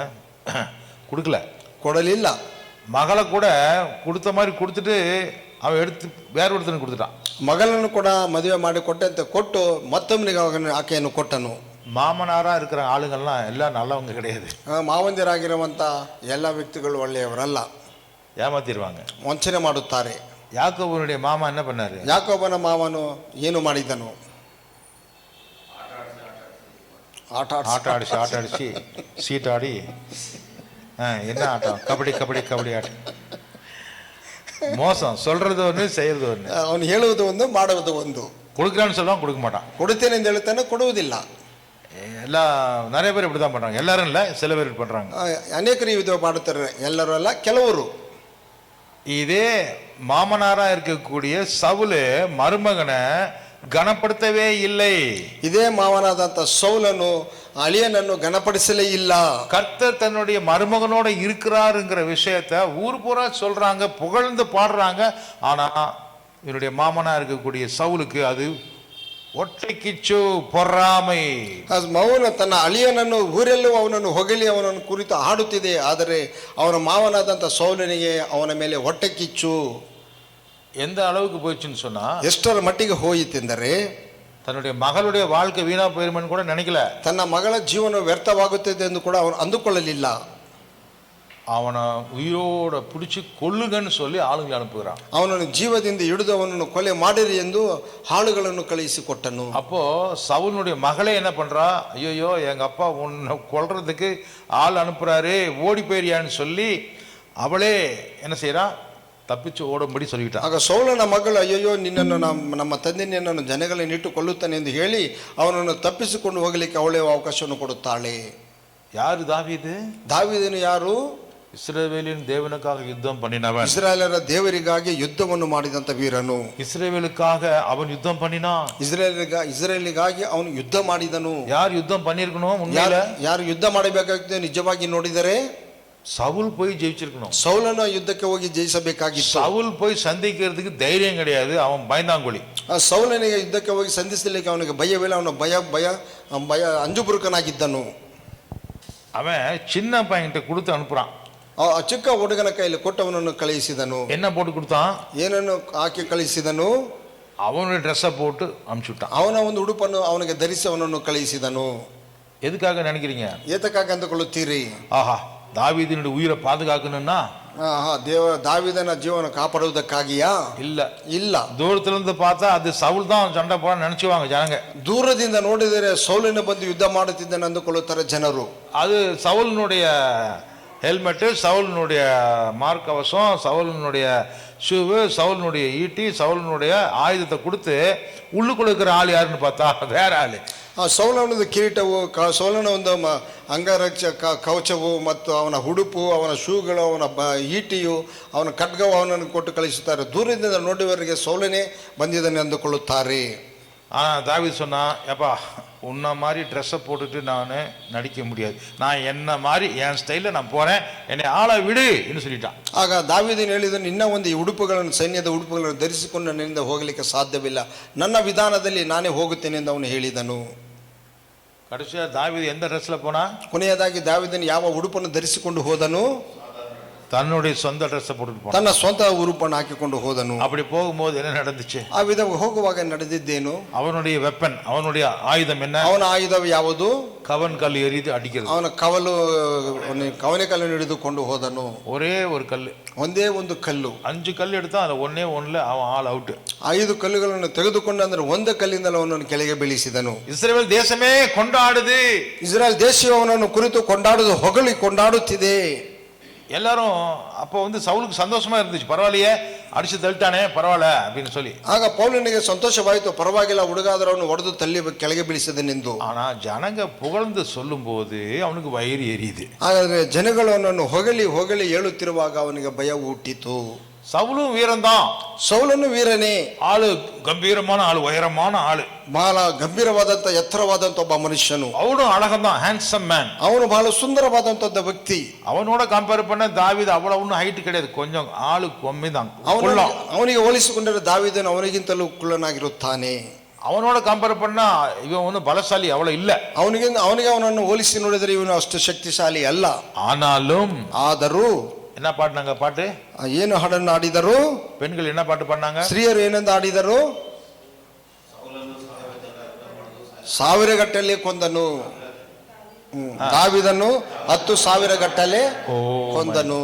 கொடுக்கல, ಕೊಡಲಿಲ್ಲ. மகளை கூட கொடுத்த மாதிரி கொடுத்துட்டு அவன் எடுத்து வேற ஒருத்தனுக்கு கொடுத்துட்டான். ಮಗಳನ್ನು ಕೂಡ ಮದುವೆ ಮಾಡಿ ಕೊಟ್ಟಂತೆ ಕೊಟ್ಟು ಮತ್ತೊಬ್ಬನಿಗೆ ಆಕೆಯನ್ನು ಕೊಟ್ಟನು. மாமனாரா இருக்கிற ஆளுங்கள்லாம் எல்லாம் நல்லவங்க கிடையாது. ಮಾವಂದಿರಾಗಿರುವಂತ ಎಲ್ಲ ವ್ಯಕ್ತಿಗಳು ಒಳ್ಳೆಯವರಲ್ಲ, ஏமாத்திடுவாங்க, ವಂಚನೆ ಮಾಡುತ್ತಾರೆ. யாக்கோபனுடைய மாமா என்ன பண்ணாரு? ಯಾಕೋಬನ ಮಾವನು ಏನು ಮಾಡಿದನು? ஆட்ட அடிச்சு சீட்டாடி, என்ன ஆட்டம்? கபடி கபடி கபடி ஆட்டம். மோசம், சொல்றது ஒன்று செய்யறது ஒன்று. ಅವನು ಹೇಳುವುದು ಒಂದು ಮಾಡುವುದು ಒಂದು. கொடுக்குறான்னு சொல்லுவான், கொடுக்க மாட்டான். ಕೊಡುತ್ತೇನೆ ಎಂದು ಹೇಳ್ತಾನೆ, ಕೊಡುವುದಿಲ್ಲ. எல்லாம் நிறைய பேர் இப்படி தான் பண்றாங்க. எல்லாரும் இல்லை, சில பேர் பண்றாங்க. ಅನೇಕರು ಇದು ಮಾಡುತ್ತಾರೆ, ಎಲ್ಲರೂ ಅಲ್ಲ, ಕೆಲವರು. இதே மாமனாரா இருக்கக்கூடிய சவுலு மருமகனை கனப்படுத்தவே இல்லை. இதே மாவனாದಂತ சவுலನು அலியனನ್ನು கனப்படுத்தலே இல்ல. கர்த்தர் தன்னுடைய மருமகனோட இருக்கிறாருங்கிற விஷயத்தை ஊர் பூரா சொல்றாங்க, புகழ்ந்து பாடுறாங்க. ஆனா இவருடைய மாமனா இருக்கக்கூடிய சவுலுக்கு அது ஒற்றைக்கிச்சு பொறாமை. ಮೌನ ತನ್ನ ಅಳಿಯನನ್ನು ಊರೆಲ್ಲೂ ಅವನನ್ನು ಹೊಗಳಿ ಅವನನ್ನು ಕುರಿತು ಹಾಡುತ್ತಿದೆ. ಆದರೆ ಅವನ ಮಾವನಾದಂಥ ಸೌಲನಿಗೆ ಅವನ ಮೇಲೆ ಹೊಟ್ಟೆ ಕಿಚ್ಚು. எந்த அளவுக்கு போயிடுச்சுன்னு சொன்னா, ಎಷ್ಟರ ಮಟ್ಟಿಗೆ ಹೋಯಿತೆಂದರೆ தன்னுடைய மகளுடைய வாழ்க்கை வீணா போயிருமன்னு கூட நினைக்கல. ತನ್ನ ಮಗಳ ಜೀವನ ವ್ಯರ್ಥವಾಗುತ್ತದೆ ಎಂದು ಕೂಡ ಅವನು ಅಂದುಕೊಳ್ಳಲಿಲ್ಲ. அவனை உயிரோட பிடிச்சி கொல்லுங்கன்னு சொல்லி ஆளுங்களை அனுப்புகிறான். ಅವನನ್ನು ಜೀವದಿಂದ ಹಿಡಿದು ಅವನನ್ನು ಕೊಲೆ ಮಾಡಿರಿ ಎಂದು ಆಳುಗಳನ್ನು ಕಳುಹಿಸಿಕೊಟ್ಟನು. அப்போ சவுலுடைய மகளே என்ன பண்றா? ஐயோ, எங்க அப்பா உன்னை கொல்றதுக்கு ஆள் அனுப்புறாரு, ஓடி போயிரியான்னு சொல்லி அவளே என்ன செய்யறா? ತಪ್ಪಿಸಿ ಓಡುಂಬಡಿ சொல்லிட்டான். ಆಗ ಸೌಲನ ಮಗಳು ಅಯ್ಯೋ ನಿನ್ನನ್ನು ನಮ್ಮ ತಂದೆ ನಿನ್ನನ್ನು ಜನಗಳನ್ನು ಇಟ್ಟು ಕೊಲ್ಲುತ್ತಾನೆ ಎಂದು ಹೇಳಿ ಅವನನ್ನು ತಪ್ಪಿಸಿಕೊಂಡು ಹೋಗಲಿಕ್ಕೆ ಅವಳೇ ಅವಕಾಶವನ್ನು ಕೊಡುತ್ತಾಳೆ. ಯಾರು ದಾವೀದು? ದಾವೀದನು ಯಾರು? இஸ்ரவேலின் தேவனுக்காக யுத்தம் பண்ணினவன். ಇಸ್ರಾಯೇಲರ ದೇವರಿಗಾಗಿ ಯುದ್ಧವನ್ನು ಮಾಡಿದಂತ ವೀರನು. இஸ்ரவேலுக்காக அவன் யுத்தம் பண்ணினான். ಇಸ್ರಾಯೇಲಿಗಾಗಿ ಅವನು ಯುದ್ಧ ಮಾಡಿದನು. ಯಾರು ಯುದ್ಧம் பண்ணிருக்கணும்? ಉண்மையில ಯಾರು ಯುದ್ಧ ಮಾಡಬೇಕಾಗಿತ್ತು? ನಿಜವಾಗಿ ನೋಡಿದರೆ சவுல் போய் ஜெயிச்சிருக்கணும். ಸೌಲನ ಯುದ್ಧಕ್ಕೆ ಹೋಗಿ ಜಯಿಸಬೇಕಾಗಿತ್ತು. சவுல் போய் சந்திக்கிறதுக்கு தைரியம் கிடையாது, அவன் பயந்தாங்குಳಿ. ಸೌಲನಿಗೆ ಯುದ್ಧಕ್ಕೆ ಹೋಗಿ ಸಂಧಿಸಲಿಕ್ಕೆ ಅವನಿಗೆ ಭಯವಿಲ್ಲ, ಅವನು ಭಯ ಅಂಜುಬುರುಕನಾಗಿದ್ದನು. அவன் சின்ன பையன்கிட்ட கொடுத்து ಅನುப்புறான். ಚಿಕ್ಕ ಹುಡುಗನ ಕೈಯಲ್ಲಿ ಕೊಟ್ಟು ಅವನನ್ನು ಕಳುಹಿಸಿದನು. என்ன போட்டு கொடுத்தான்? ಏನನ್ನು ಹಾಕಿ ಕಳುಹಿಸಿದನು? அவனுடைய ட்ரெஸ்ஸை போட்டு அனுப்பிச்சுட்டான். ಅವನ ಒಂದು ಉಡುಪನ್ನು ಅವನಿಗೆ ಧರಿಸಿ ಅವನನ್ನು ಕಳುಹಿಸಿದನು. எதுக்காக நினைக்கிறீங்க? ಏತಕ್ಕಾಗಿ ಅಂದುಕೊಳ್ಳುತ್ತೀರಿ? ஆஹா, தாவீதினுடைய உயிரை பாதுகாக்கணும்னா தாவீதನ ಜೀವನ ಕಾಪಾಡುವುದಕ್ಕಾಗಿಯಾ? ಇಲ್ಲ ಇಲ್ಲ. தூரத்துல இருந்து பார்த்தா அது சவுல் தான் சண்டை போட நினைச்சுவாங்க ஜனங்க. ದೂರದಿಂದ ನೋಡಿದರೆ ಸೌಲನ ಬಂದು ಯುದ್ಧ ಮಾಡುತ್ತಿದ್ದಾನೆ ಅಂದುಕೊಳ್ಳುತ್ತಾರೆ ಜನರು. அது சவுலினுடைய ஹெல்மெட்டு, சவுலினுடைய மார்க்கவசம், சவுலினுடைய ஷூவு, சவுலினுடைய ஈட்டி, சவுலினுடைய ஆயுதத்தை கொடுத்து உள்ளுக்குள்ள இருக்கிற ஆள் யாருன்னு பார்த்தா வேற ஆளு. ಸೌಲನದ ಕಿರೀಟವು, ಸೌಲನ ಒಂದು ಅಂಗರಕ್ಷ ಕವಚವು ಮತ್ತು ಅವನ ಉಡುಪು, ಅವನ ಶೂಗಳು, ಅವನ ಈಟಿಯು, ಅವನ ಖಡ್ಗವು ಅವನನ್ನು ಕೊಟ್ಟು ಕಳಿಸುತ್ತಾರೆ. ದೂರದಿಂದ ನೋಡುವವರಿಗೆ ಸೌಲನೇ ಬಂದಿದ್ದಾನೆ ಅಂದುಕೊಳ್ಳುತ್ತಾರೆ. ஆனா தாவீது சொன்னா, ஏப்பா உன்ன மாதிரி ட்ரெஸ்ஸை போட்டுட்டு நான் நடிக்க முடியாது, நான் என்ன மாதிரி என் ஸ்டைலில் நான் போறேன், என்னை ஆளை விடு என்று சொல்லிட்டான். ಆಗ ದಾವೀದನು ಹೇಳಿದನು, ನಿನ್ನ ಒಂದು ಈ ಉಡುಪುಗಳನ್ನು, ಸೈನ್ಯದ ಉಡುಪುಗಳನ್ನು ಧರಿಸಿಕೊಂಡು ನನ್ನಿಂದ ಹೋಗಲಿಕ್ಕೆ ಸಾಧ್ಯವಿಲ್ಲ, ನನ್ನ ವಿಧಾನದಲ್ಲಿ ನಾನೇ ಹೋಗುತ್ತೇನೆ ಎಂದು ಅವನು ಹೇಳಿದನು. கடைசியா தாவீது எந்த ட்ரெஸ்ல போனா? ಕೊನೆಯದಾಗಿ ದಾವೀದನು ಯಾವ ಉಡುಪನ್ನು ಧರಿಸಿಕೊಂಡು ಹೋದನು? தன்னுடைய சொந்த ட்ரெஸ்ஸை போட்டுட்டு போனான். ತನ್ನ ಸ್ವಂತ ಉಡುಪನ್ನು ಹಾಕಿಕೊಂಡು ಹೋದನು. அப்படி போகும்போது என்ன நடந்துச்சு? ಆ ವಿಧ ಹೋಗುವಾಗ ನಡೆದಿದ್ದೇನು? அவனுடைய வெப்பன், அவனுடைய ஆயுதம் என்ன? ಅವನ ಆಯುಧ ಯಾವುದು? கவன் கல் எறிது அடிக்கிறது. ಅವನ ಕವನೆ ಕಲ್ಲನ್ನು ಹಿಡಿದುಕೊಂಡು ಹೋದನು. ஒரே ஒரு கல், ಒಂದೇ ಒಂದು ಕಲ್ಲು. 5 கல் எடுத்தா அதுல ஒண்ணுல அவன் ஆல் அவுட். 5 ಕಲ್ಲುಗಳನ್ನು ತೆಗೆದುಕೊಂಡು ಅಂದ್ರೆ ಒಂದು ಕಲ್ಲಿಂದ ಅವನನ್ನು ಕೆಳಗೆ ಬೀಳಿಸಿದನು. இஸ்ரவேல் தேசமே கொண்டாடுது. ಇಸ್ರಾಯೇಲ್ ದೇಶವು ಅವನನ್ನು ಕುರಿತು ಕೊಂಡಾಡುವುದು, ಹೊಗಳಿ ಕೊಂಡಾಡುತ್ತಿದೆ. எல்லாரும் அப்போ சவுலுக்கு சந்தோஷமா இருந்துச்சு, பரவாயில்லையே அடிச்சு தள்ளிட்டானே பரவாயில்ல அப்படின்னு சொல்லி. ಆಗ ಪೌಲನಿಗೆ ಸಂತೋಷವಾಯಿತು, ಪರವಾಗಿಲ್ಲ ಹುಡುಗಾದರವನು ಹೊಡೆದು ತಳ್ಳಿ ಕೆಳಗೆ ಬೀಳಿಸಿದನೆಂದು. ஆனா ஜனங்க புகழ்ந்து சொல்லும் போது அவனுக்கு வயிறு எரியுது. ಹಾಗಾದ್ರೆ ಜನಗಳು ಅವನನ್ನು ಹೊಗಳಿ ಹೊಗಳಿ ಹೇಳುತ್ತಿರುವಾಗ ಅವನಿಗೆ ಭಯ ಹುಟ್ಟಿತು. சவுலும் வீரன்தான், ಸೌಲನು ವೀರನೇ, ஆளு கம்பீரமான ஆளு, உயரமான ஆளு, ಬಹಳ ಗಂಭೀರವಾದಂತ ಎತ್ತರವಾದಂತ ಒಬ್ಬ ಮನುಷ್ಯನು. அவனும் அழகம்தான், ஹேண்ட்ஸம் மேன். ಅವನು ಬಹಳ ಸುಂದರವಾದಂತ ವ್ಯಕ್ತಿ. அவனோட கம்பேர் பண்ண தாவீது அவ்வளவு ஒன்றும் ஹைட் கிடையாது, கொஞ்சம் ஆளு கம்மி தான். ಅವನಿಗೆ ಹೋಲಿಸಿಕೊಂಡರೆ ದಾವೀದನು ಅವನಿಗಿಂತಲೂ ಕುಳ್ಳನಾಗಿರುತ್ತಾನೆ. அவனோட கம்பேர் பண்ணா இவன் ஒன்றும் பலசாலி அவ்வளவு இல்ல. ಅವನಿಗೆ ಅವನನ್ನು ಹೋಲಿಸಿ ನೋಡಿದರೆ ಇವನು ಅಷ್ಟು ಶಕ್ತಿಶಾಲಿ ಅಲ್ಲ. ಆದರೂ என்ன பாடினாங்க? பாட்டு ಏನು ಹಾಡನ್ನು ಆಡಿದರು? பெண்கள் என்ன பாட்டு பாடினாங்க? ಸ್ತ್ರೀಯರು ಏನೆಂದು ಆಡಿದರು? 1000 ಗಟ್ಟಲೆ ಕೊಂದನು. தாவீதನು 10,000 ಗಟ್ಟಲೆ ಕೊಂದನು.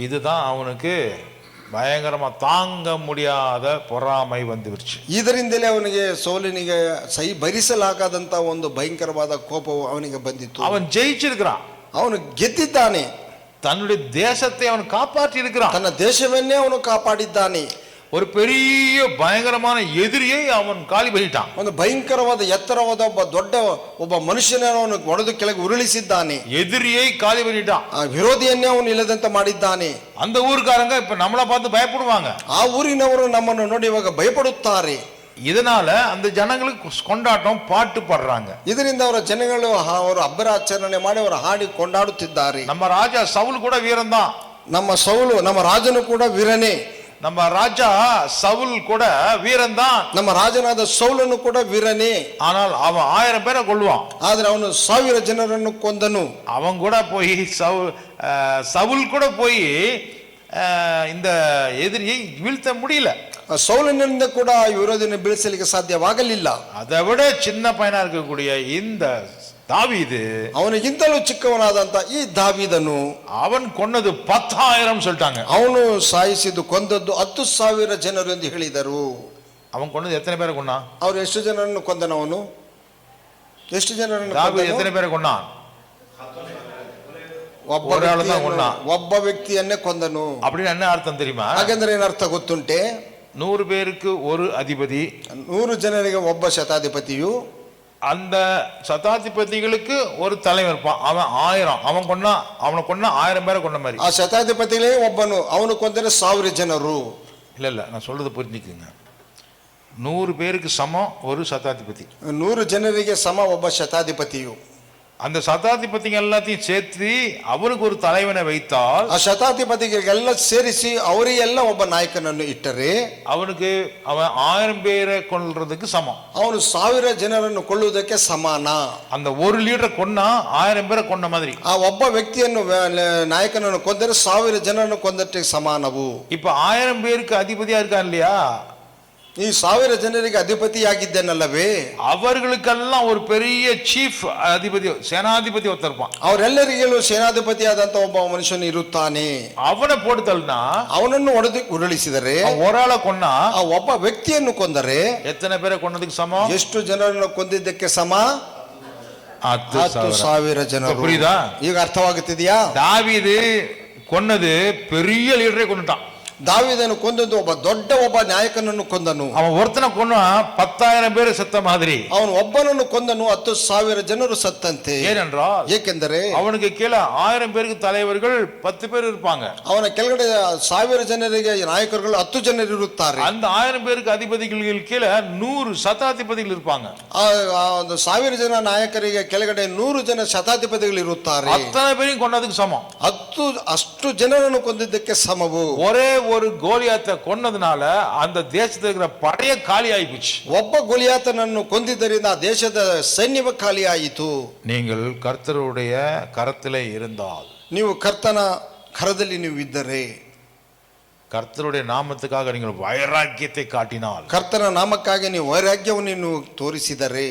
இதுதான் அவனுக்கு பயங்கரமா தாங்க முடியாத பொறாமை வந்துருச்சு. ಇದರಿಂದಲೇ ಅವನಿಗೆ ಸೌಲನಿಗೆ ಭರಿಸಲಾಗದಂತ ಒಂದು ಭಯಂಕರವಾದ ಕೋಪವು ಅವನಿಗೆ ಬಂದಿತ್ತು. அவன் ஜெயிச்சிருக்கிறான், ಅವನು ಗೆದ್ದಿದ್ದಾನೆ, தன்னுடைய தேசத்தை அவன் காப்பாற்றி இருக்கிறான், ತನ್ನ ದೇಶವನ್ನೇ ಅವನು ಕಾಪಾಡಿದ್ದಾನೆ. ஒரு பெரிய பயங்கரமான எதிரியை அவன் காலி பண்ணிட்டான். ಒಂದು ಭಯಂಕರವಾದ ಎತ್ತರವಾದ ಒಬ್ಬ ಮನುಷ್ಯನನ್ನು ಅವನು ಹೊಡೆದು ಕೆಳಗೆ ಉರುಳಿಸಿದ್ದಾನೆ. எதிரியை காலி பண்ணிட்டான், ವಿರೋಧಿಯನ್ನೇ ಅವನು ಇಲ್ಲದಂತೆ ಮಾಡಿದ್ದಾನೆ. அந்த ஊர்க்காரங்க இப்ப நம்மளை பார்த்து பயப்படுவாங்க, ಆ ಊರಿನವರು ನಮ್ಮನ್ನು ನೋಡಿ ಇವಾಗ ಭಯಪಡುತ್ತಾರೆ. இதனால அந்த ஜனங்களுக்கு கொண்டாட்டம், பாட்டு பாடுறாங்க. ಇದರಿಂದ ಅವರ ಜನಗಳು ಅವರು ಹಬ್ಬರಾಚರಣೆ ಮಾಡಿ ಅವರ ಹಾಡಿ ಕೊಂಡಾಡುತ್ತಿದ್ದಾರೆ. நம்ம ராஜா சவுல் கூட வீரன் தான், ನಮ್ಮ ರಾಜನು ಕೂಡ ವೀರನೇ. நம்ம ராஜா சவுல் கூட வீரன் தான், ನಮ್ಮ ರಾಜನಾದ ಸೌಲನು ಕೂಡ ವೀರನೇ. ஆனால் அவன் 1000 பேரை கொல்லுவான், ಆದ್ರೆ ಅವನು 1000 ಜನರನ್ನು ಕೊಂದನು. அவன் கூட போய் சவுல் கூட போய் இந்த எதிரியை வீழ்த்த முடியல. ಸೌಲನಿಂದ ಕೂಡ ವಿರೋಧಿಯನ್ನು ಬೀಳಿಸಲಿಕ್ಕೆ ಸಾಧ್ಯವಾಗಲಿಲ್ಲ. அதை விட சின்ன பையனா இருக்கக்கூடிய இந்த தாவீது, ಅವನಿಗಿಂತಲೂ ಚಿಕ್ಕವನಾದಂತ ಈ ದಾವೀದನು, அவன் கொன்னது 10,000 சொல்லிட்டாங்க. ಅವನು ಸಾಯಿಸಿದ್ದು ಕೊಂದದ್ದು 10,000 ಜನರು ಎಂದು ಹೇಳಿದರು. அவன் கொன்னது எத்தனை பேரை கொன்னான்? ಅವರು ಎಷ್ಟು ಜನರನ್ನು ಕೊಂದನು? ಅವನು ಎಷ್ಟು ಜನರನ್ನು? தாவீது எத்தனை பேரை கொன்னான்? ಒಬ್ಬ ವ್ಯಕ್ತಿಯನ್ನೇ ಕೊಂದನು. அப்படின்னு என்ன அர்த்தம் தெரியுமா? ಹಾಗೆಂದ್ರೆ ಏನರ್ಥ ಗೊತ್ತುಂಟೆ? 100 பேருக்கு ஒரு அதிபதி, 100 ಜನರಿಗೆ ಒಬ್ಬ ಶತಾಧಿಪತಿಯು, அந்த சதாதிபதிகளுக்கு ஒரு தலைவர் இருப்பான், அவன் 1000, அவனை கொன்னா 1000 பேரை கொண்ட மாதிரி. ಆ ಶತಾಧಿಪತಿಗಳೇ ಒಬ್ಬನು, ಅವನು ಕೊಂದರೆ 1000 ಜನರು. இல்ல நான் சொல்றது புரிஞ்சுக்குங்க. 100 பேருக்கு சமம் ஒரு சதாதிபதி, 100 ಜನರಿಗೆ ಸಮ ಒಬ್ಬ ಶತಾಧಿಪತಿಯು. அந்த சதாதிபதிகள் எல்லாத்தையும் சேர்த்து அவனுக்கு ஒரு தலைவனை வைத்தால், ಆ ಶತಾಧಿಪತಿಗಳಿಗೆಲ್ಲ ಸೇರಿಸಿ ಅವರಿಗೆಲ್ಲ ಒಬ್ಬ ನಾಯಕನನ್ನು ಇಟ್ಟರೆ அவனுக்கு அவன் 1000 பேரை கொல்றதுக்கு சமம். ಅವನು 1000 ಜನರನ್ನು ಕೊಳ್ಳುವುದಕ್ಕೆ ಸಮಾನ. அந்த ஒரு லீடர் கொன்னா 1000 பேரை கொண்ட மாதிரி. ಆ ಒಬ್ಬ ವ್ಯಕ್ತಿಯನ್ನು ನಾಯಕನನ್ನು ಕೊಂದರೆ 1000 ಜನರನ್ನು ಕೊಂದಕ್ಕೆ ಸಮಾನವು. இப்ப 1000 பேருக்கு அதிபதியா இருக்கான் இல்லையா? ಈ 1000 ಜನರಿಗೆ ಅಧಿಪತಿಯಾಗಿದ್ದೇನಲ್ಲವೇ? அவர்களுக்கெல்லாம் ஒரு பெரிய சீஃப் அதிபதி, சேனாதிபதி ஒருத்தர் இருப்பான். ಅವರೆಲ್ಲರಿಗೂ ಸೇನಾಧಿಪತಿಯಾದಂತ ಒಬ್ಬ ಮನುಷ್ಯನು ಇರುತ್ತಾನೆ. அவனை போட்டு தள்ளினா, ಅವನನ್ನು ಹೊಡೆದು ಉರುಳಿಸಿದರೆ, ஒரு ஆளை கொன்னா, ಆ ಒಬ್ಬ ವ್ಯಕ್ತಿಯನ್ನು ಕೊಂದರೆ எத்தனை பேரை கொன்னதுக்கு சமம்? ಎಷ್ಟು ಜನರನ್ನು ಕೊಂದಿದ್ದಕ್ಕೆ ಸಮ? 10,000 ಜನರು. புரியுதா? ಈಗ ಅರ್ಥವಾಗುತ್ತಿದೆಯಾ? தாவீது கொன்னது பெரிய லீடரே கொன்னுட்டான். ದಾವೀದನು ಕೊಂದದ್ದು ಒಬ್ಬ ನಾಯಕನನ್ನು ಕೊಂದನು. அவன் ஒருத்தனை கொன்னா 10,000 பேர் செத்த மாதிரி. ಅವನು ಒಬ್ಬನನ್ನು ಕೊಂದನು 10,000 ಜನರು ಸತ್ತಂತೆ. ஏனென்றால் ಏಕೆಂದರೆ அவனுக்கு கீழே 1000 பேருக்கு தலைவர்கள் 10 பேர் இருப்பாங்க. ಅವನ ಕೆಳಗಡೆ 1000 ಜನರಿಗೆ ನಾಯಕರುಗಳು 10 ಜನರು ಇರುತ್ತಾರೆ. அந்த 1000 பேருக்கு அதிபதிகள் கீழே 100 ಶತಾಧಿಪತಿಗಳು இருப்பாங்க. ಒಂದು 1000 ಜನ ನಾಯಕರಿಗೆ ಕೆಳಗಡೆ 100 ಜನ ಶತಾಧಿಪತಿಗಳು ಇರುತ್ತಾರೆ. அத்தனை பேரையும் கொன்னதுக்கு சமம். ಅಷ್ಟು ಜನರನ್ನು ಕೊಂದಿದ್ದಕ್ಕೆ ಸಮವು. ஒரே ஒரு கோலியாத்தை கொன்னதுனால அந்த தேசத்துல இருக்கிற படைய காலி ஆயிடுச்சு. ಒಬ್ಬ ಗೋಲಿಯಾತನನ್ನು ಕೊಂದಿದ್ದರಿಂದ ಆ ದೇಶದ ಸೈನ್ಯವ ಖಾಲಿಯಾಯಿತು. நீங்கள் கர்த்தருடைய கரத்திலே இருந்தால், ನೀವು ಕರ್ತನ ಕರದಲ್ಲಿ ನೀವು ಇದ್ದರೆ, கர்த்தருடைய நாமத்துக்காக நீங்கள் வைராக்கியத்தை காட்டினால், ಕರ್ತನ ನಾಮಕ್ಕಾಗಿ ನೀವು ವೈರಾಗ್ಯವನ್ನು ನೀವು ತೋರಿಸಿದರೆ,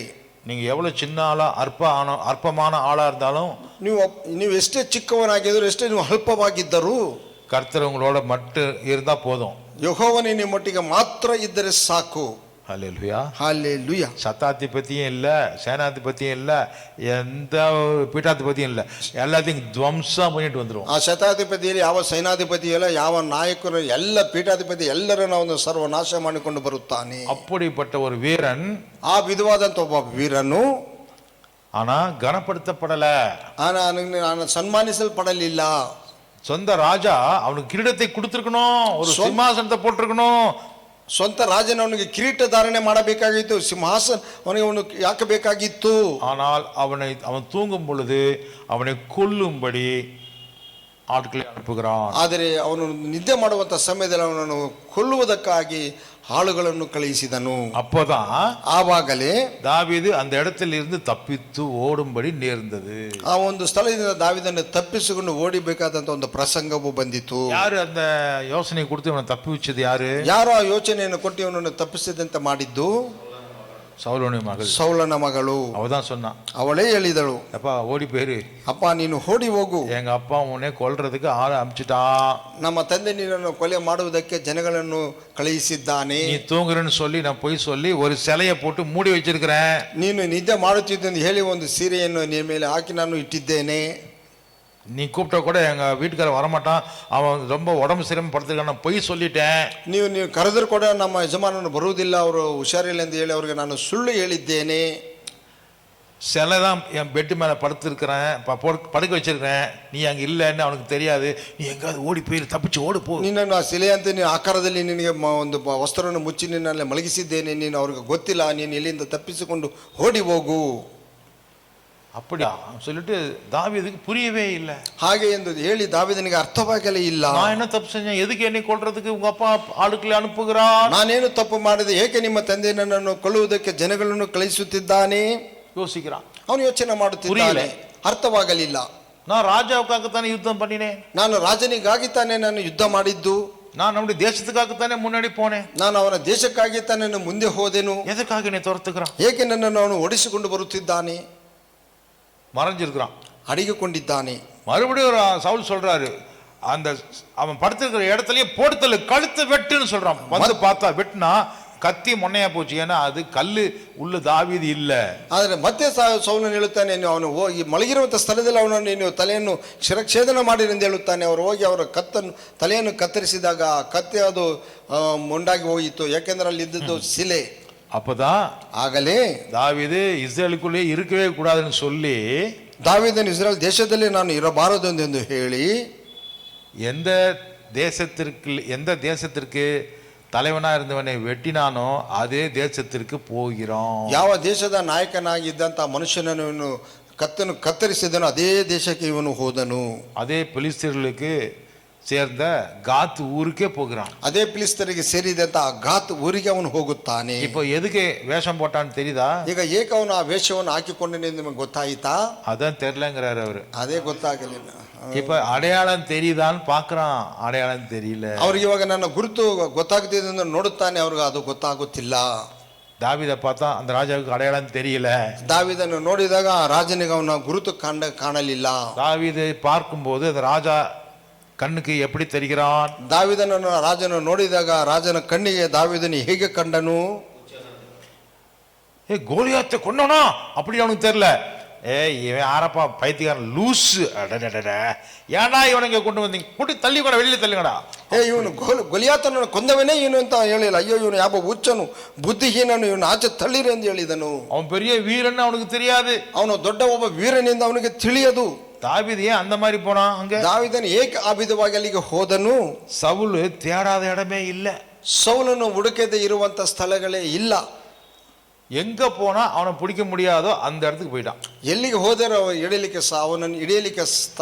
நீங்க எவ்வளவு சின்ன ஆளா அற்பமான ஆளா இருந்தாலும், ನೀವು ಎಷ್ಟೇ ಚಿಕ್ಕವನಾಗಿದ್ದರೂ ಎಷ್ಟೇ ನೀವು ಅಲ್ಪವಾಗಿದ್ದರೂ கர்த்தர் உங்களோட மட்டும் இருந்தா போதும். ಯೆಹೋವನೇ ನಿಮ್ಮೊಟ್ಟಿಗೆ ಮಾತ್ರ ಇದ್ದರೆ ಸಾಕು. ஹல்லேலூயா. ஹல்லேலூயா. சத்தாதிபதியும் இல்ல, சேனாதிபதியும் இல்ல, எந்த பீட்டாதிபதியும் இல்ல, எல்லாத்தையும் துவம்சம் பண்ணிட்டு வந்துடும். ಆ ಶತಾಧಿಪತಿಯಲ್ಲಿ ಯಾವ ಸೈನಾಧಿಪತಿ ಇಲ್ಲ, ಯಾವ ನಾಯಕರು, ಎಲ್ಲ ಪೀಠಾಧಿಪತಿ ಎಲ್ಲರನ್ನ ಒಂದು ಸರ್ವನಾಶ ಮಾಡಿಕೊಂಡು ಬರುತ್ತಾನೆ. அப்படிப்பட்ட ஒரு வீரன், ಆ ವಿಧವಾದಂತ ಒಬ್ಬ ವೀರನು ஆனா கனப்படுத்தப்படல, ನಾನು ಸನ್ಮಾನಿಸಲ್ಪಡಲಿಲ್ಲ. சொந்த ராஜா அவனுக்கு கிரீடத்தை கொடுத்திருக்கணும், ஒரு சிம்மாசனத்தை போட்டிருக்கணும். ಸ್ವಂತ ರಾಜನ ಅವನಿಗೆ ಕಿರೀಟ ಧಾರಣೆ ಮಾಡಬೇಕಾಗಿತ್ತು, ಸಿಂಹಾಸನ ಅವನಿಗೆ ಅವನು ಯಾಕೆ ಬೇಕಾಗಿತ್ತು. ஆனால் அவன் தூங்கும் பொழுது அவனை கொல்லும்படி ஆட்களை அனுப்புகிறான். ಆದರೆ ಅವನು ನಿದ್ದೆ ಮಾಡುವಂತ ಸಮಯದಲ್ಲಿ ಅವನನ್ನು ಕೊಲ್ಲುವುದಕ್ಕಾಗಿ ಆಳುಗಳನ್ನು ಕಳುಹಿಸಿದನು. அப்போதான் ಆವಾಗಲೇ தாவீது அந்த இடத்தில் இருந்து தப்பித்து ஓடும்படி நேர்ந்தது. ಆ ಒಂದು ಸ್ಥಳದಿಂದ ದಾವೀದನ್ನು ತಪ್ಪಿಸಿಕೊಂಡು ಓಡಿಬೇಕಾದಂತ ಒಂದು ಪ್ರಸಂಗವು ಬಂದಿತು. ಯಾರು அந்த யோசனை கொடுத்து ಇವನು ತಪ್ಪಿ ವಚ್ಚது? ಯಾರು ಆ ಯೋಚನೆಯನ್ನು ಕೊಟ್ಟು ಇವನನ್ನು ತಪ್ಪಿಸಿದಂತೆ ಮಾಡಿದ್ದು? ಸೌಲನ ಮಗಳು. அவதான் சொன்னான், ಅವಳೇ ಹೇಳಿದಳು, அப்பா ஓடி போயிரு, ಅಪ್ಪ ನೀನು ಓಡಿ ಹೋಗು, எங்க அப்பா உன்னை கொல்றதுக்கு ஆளை அனுப்பிச்சிட்டா, ನಮ್ಮ ತಂದೆ ನಿನ್ನನ್ನು ಕೊಲೆ ಮಾಡುವುದಕ್ಕೆ ಜನಗಳನ್ನು ಕಳುಹಿಸಿದ್ದಾನೆ. நீ தூங்குறன்னு சொல்லி நான் போய் சொல்லி ஒரு சிலையை போட்டு மூடி வச்சிருக்கிறேன். ನೀನು ನಿದ್ದೆ ಮಾಡುತ್ತಿದ್ದಂತ ಹೇಳಿ ಒಂದು ಸೀರೆಯನ್ನು ನಿನ್ನ ಮೇಲೆ ಹಾಕಿ ನಾನು ಇಟ್ಟಿದ್ದೇನೆ. நீ கூப்பிட்ட கூட எங்க வீட்டுக்காரர் வரமாட்டான், அவன் ரொம்ப உடம்பு சிரமம் படுத்துக்கான பொய் சொல்லிட்டேன். ನೀವು ಕರೆದರೂ ಕೂಡ ನಮ್ಮ ಯಜಮಾನನು ಬರುವುದಿಲ್ಲ, ಅವರು ಹುಷಾರಿಲ್ಲ ಎಂದು ಹೇಳಿ ಅವರಿಗೆ ನಾನು ಸುಳ್ಳು ಹೇಳಿದ್ದೇನೆ. சிலை தான் என் பெட்டு மேலே படுத்துருக்கிறேன், படுக்க வச்சிருக்கிறேன், நீ அங்கே இல்லைன்னு அவனுக்கு தெரியாது, நீ எங்காவது ஓடி போய் தப்பிச்சு ஓடு போ. ನಿನ್ನನ್ನು ಆ ಶಿಲೆ ಅಂತ ನೀನು ಆಕಾರದಲ್ಲಿ ನಿನಗೆ ಒಂದು ವಸ್ತ್ರವನ್ನು ಮುಚ್ಚಿ ನಿನ್ನಲ್ಲಿ ಮಲಗಿಸಿದ್ದೇನೆ, ನೀನು ಅವ್ರಿಗೆ ಗೊತ್ತಿಲ್ಲ, ನೀನು ಇಲ್ಲಿಂದ ತಪ್ಪಿಸಿಕೊಂಡು ಓಡಿ ಹೋಗು. அப்படியா சொல்லிட்டு தாவீதுக்கு புரியவே இல்லை. ಹಾಗೆ ಎಂದು ಹೇಳಿ ದಾವೀದನಿಗೆ ಅರ್ಥವಾಗಲೇ ಇಲ್ಲ. நான் என்ன தப்பு செஞ்சேன், எதுக்கு என்னை கொல்றதுக்கு உங்க அப்பா ஆளுக்களை அனுப்புகிறான்? ನಾನೇನು ತಪ್ಪು ಮಾಡಿದೆ, ಏಕೆ ನಿಮ್ಮ ತಂದೆ ನನ್ನನ್ನು ಕೊಲ್ಲುವುದಕ್ಕೆ ಜನಗಳನ್ನು ಕಳುಹಿಸುತ್ತಿದ್ದಾನೆ? யோசிக்கிறான். ಅವನು ಯೋಚನೆ ಮಾಡುತ್ತಿದ್ದಾನೆ, ಅರ್ಥವಾಗಲಿಲ್ಲ. நான் ராஜாவுக்காகத்தானே யுத்தம் பண்ணினேன், ನಾನು ರಾಜನಿಗಾಗಿ ತಾನೇ ನಾನು ಯುದ್ಧ ಮಾಡಿದ್ದು, நான் நம்முடைய தேசத்துக்காகத்தானே முன்னாடி போனேன், ನಾನು ಅವನ ದೇಶಕ್ಕಾಗಿ ತಾನೇ ಮುಂದೆ ಹೋದೆನು, எதுக்காக என்னை துரத்துக்கிறான்? ಏಕೆ ನನ್ನನ್ನು ಅವನು ಓಡಿಸಿಕೊಂಡು ಬರುತ್ತಿದ್ದಾನೆ? மறைஞ்சிருக்கிறான், ಅಡಗಿಕೊಂಡಿದ್ದಾನೆ. மறுபடியும் சவுல் சொல்றாரு, அந்த அவன் படுத்திருக்கிற இடத்துலயே போடுத்தல் கழுத்து வெட்டுன்னு சொல்றான். வந்து பார்த்தா வெட்டினா கத்தி ಮೊನ್ನೆಯ போச்சு, ஏன்னா அது கல்லு உள்ள தாவீது இல்ல. ಆದರೆ ಮತ್ತೆ ಸೌಲನು ಹೇಳುತ್ತಾನೆ, ಅವನು ಹೋಗಿ ಮಲಗಿರುವಂತ ಸ್ಥಳದಲ್ಲಿ ಅವನನ್ನು ನೀನು ತಲೆಯನ್ನು ಶಿರಚ್ಛೇದನ ಮಾಡಿರಿ ಎಂದು ಹೇಳುತ್ತಾನೆ. ಅವರು ಹೋಗಿ ಅವರ ತಲೆಯನ್ನು ಕತ್ತರಿಸಿದಾಗ ಕತ್ತೆ ಅದು ಮೊಂಡಾಗಿ ಹೋಯಿತು, ಯಾಕೆಂದ್ರೆ ಅಲ್ಲಿ ಇದ್ದದ್ದು ಶಿಲೆ. அப்பதான் ಆಗಲೇ தாவீது இஸ்ரேலுக்குள்ளே இருக்கவே கூடாதுன்னு சொல்லி, ದಾವೀದನು ಇಸ್ರಾಯೇಲ್ ದೇಶದಲ್ಲಿ ನಾನು ಇರಬಾರದು ಎಂದು ಹೇಳಿ, எந்த தேசத்திற்கு தலைவனா இருந்தவனை வெட்டினானோ அதே தேசத்திற்கு போகிறோம். ಯಾವ ದೇಶದ ನಾಯಕನಾಗಿದ್ದಂತ ಮನುಷ್ಯನನ್ನು ಕತ್ತರಿಸಿದನು ಅದೇ ದೇಶಕ್ಕೆ ಇವನು ಹೋದನು. அதே பெலிஸ்தர்களுக்கு சேர்ந்த காத் ஊருக்கே போகிறான். ಅದೇ ಫಿಲಿಸ್ತೀಯರಿಗೆ ಸೇರಿದಂತ ಆ ಗಾತ್ ಊರಿಗೆ ಅವನು ಹೋಗುತ್ತಾನೆ. இப்போ எதுக்கு வேஷம் போட்டான்னு தெரியுதா? ಈಗ ಏಕೆ ಅವನು ಆ ವೇಷವನ್ನು ಹಾಕಿಕೊಂಡನೆ ನಿಮಗೆ ಗೊತ್ತಾಯಿತಾ? அதான் தெரியலங்கிறாரு அவரு. ಅದೇ ಗೊತ್ತಾಗಲಿಲ್ಲ. இப்ப அடையாளம் தெரியுதான்னு பாக்குறான், அடையாளம் தெரியல. ಅವ್ರಿಗೆ ಇವಾಗ ನನ್ನ ಗುರುತು ಗೊತ್ತಾಗ್ತಿದೆ ಎಂದು ನೋಡುತ್ತಾನೆ, ಅವ್ರಿಗೆ ಅದು ಗೊತ್ತಾಗುತ್ತಿಲ್ಲ. தாவீதை பார்த்தா அந்த ராஜாவுக்கு அடையாளம் தெரியல. ದಾವೀದನ್ನು ನೋಡಿದಾಗ ರಾಜನಿಗೆ ಅವನ ಗುರುತು ಕಾಣಲಿಲ್ಲ. தாவீதை பார்க்கும்போது அந்த ராஜா கண்ணுக்கு எப்படி தெரிகிறான்? ದಾವೀದನನ್ನು ರಾಜನು ನೋಡಿದಾಗ ರಾಜನ ಕಣ್ಣಿಗೆ ದಾವೀದನು ಹೇಗೆ ಕಂಡನು? கோலியாத்தை கொண்டோனா அப்படி அவனுக்கு தெரியல. இவன் ஆரப்பா பைத்தியக்காரன் லூஸ், ஏன்னா இவனுங்க கொண்டு வந்தீங்க, கூட்டி தள்ளி கூட வெளியில தள்ளுங்கடா ಇವನು ಗೊಲಿಯಾತನನ್ನು ಕೊಂದವನೇ ಇವನು ಅಂತ ಹೇಳಿಲ್ಲ. ಅಯ್ಯೋ ಇವನು ಯಾವ ಹುಚ್ಚನು, ಬುದ್ಧಿಹೀನನು, ಇವನು ಆಚೆ ತಳ್ಳಿರಿ ಎಂದು ಹೇಳಿದನು. அவன் பெரிய வீரன்னு அவனுக்கு தெரியாது. ಅವನು ದೊಡ್ಡ ಒಬ್ಬ ವೀರನಿಂದ ಅವನಿಗೆ ತಿಳಿಯದು. தாவீது ஏன் அந்த மாதிரி போனான் அங்க? ದಾವೀದನು ಏಕೆ ಆ ವಿಧವಾಗಿ ಅಲ್ಲಿಗೆ ಹೋದನು? சவுல் தேடாத இடமே இல்ல. ಸೌಲನು ಹುಡುಕದೆ ಇರುವಂತ ಸ್ಥಳಗಳೇ ಇಲ್ಲ. எங்க போனா அவனை பிடிக்க முடியாதோ அந்த இடத்துக்கு போயிட்டான். ಎಲ್ಲಿಗೆ ಹೋದರೆ ಹಿಡಿಯಲಿಕ್ಕೆ ಅವನನ್ನು ಹಿಡಿಯಲಿಕ್ಕೆ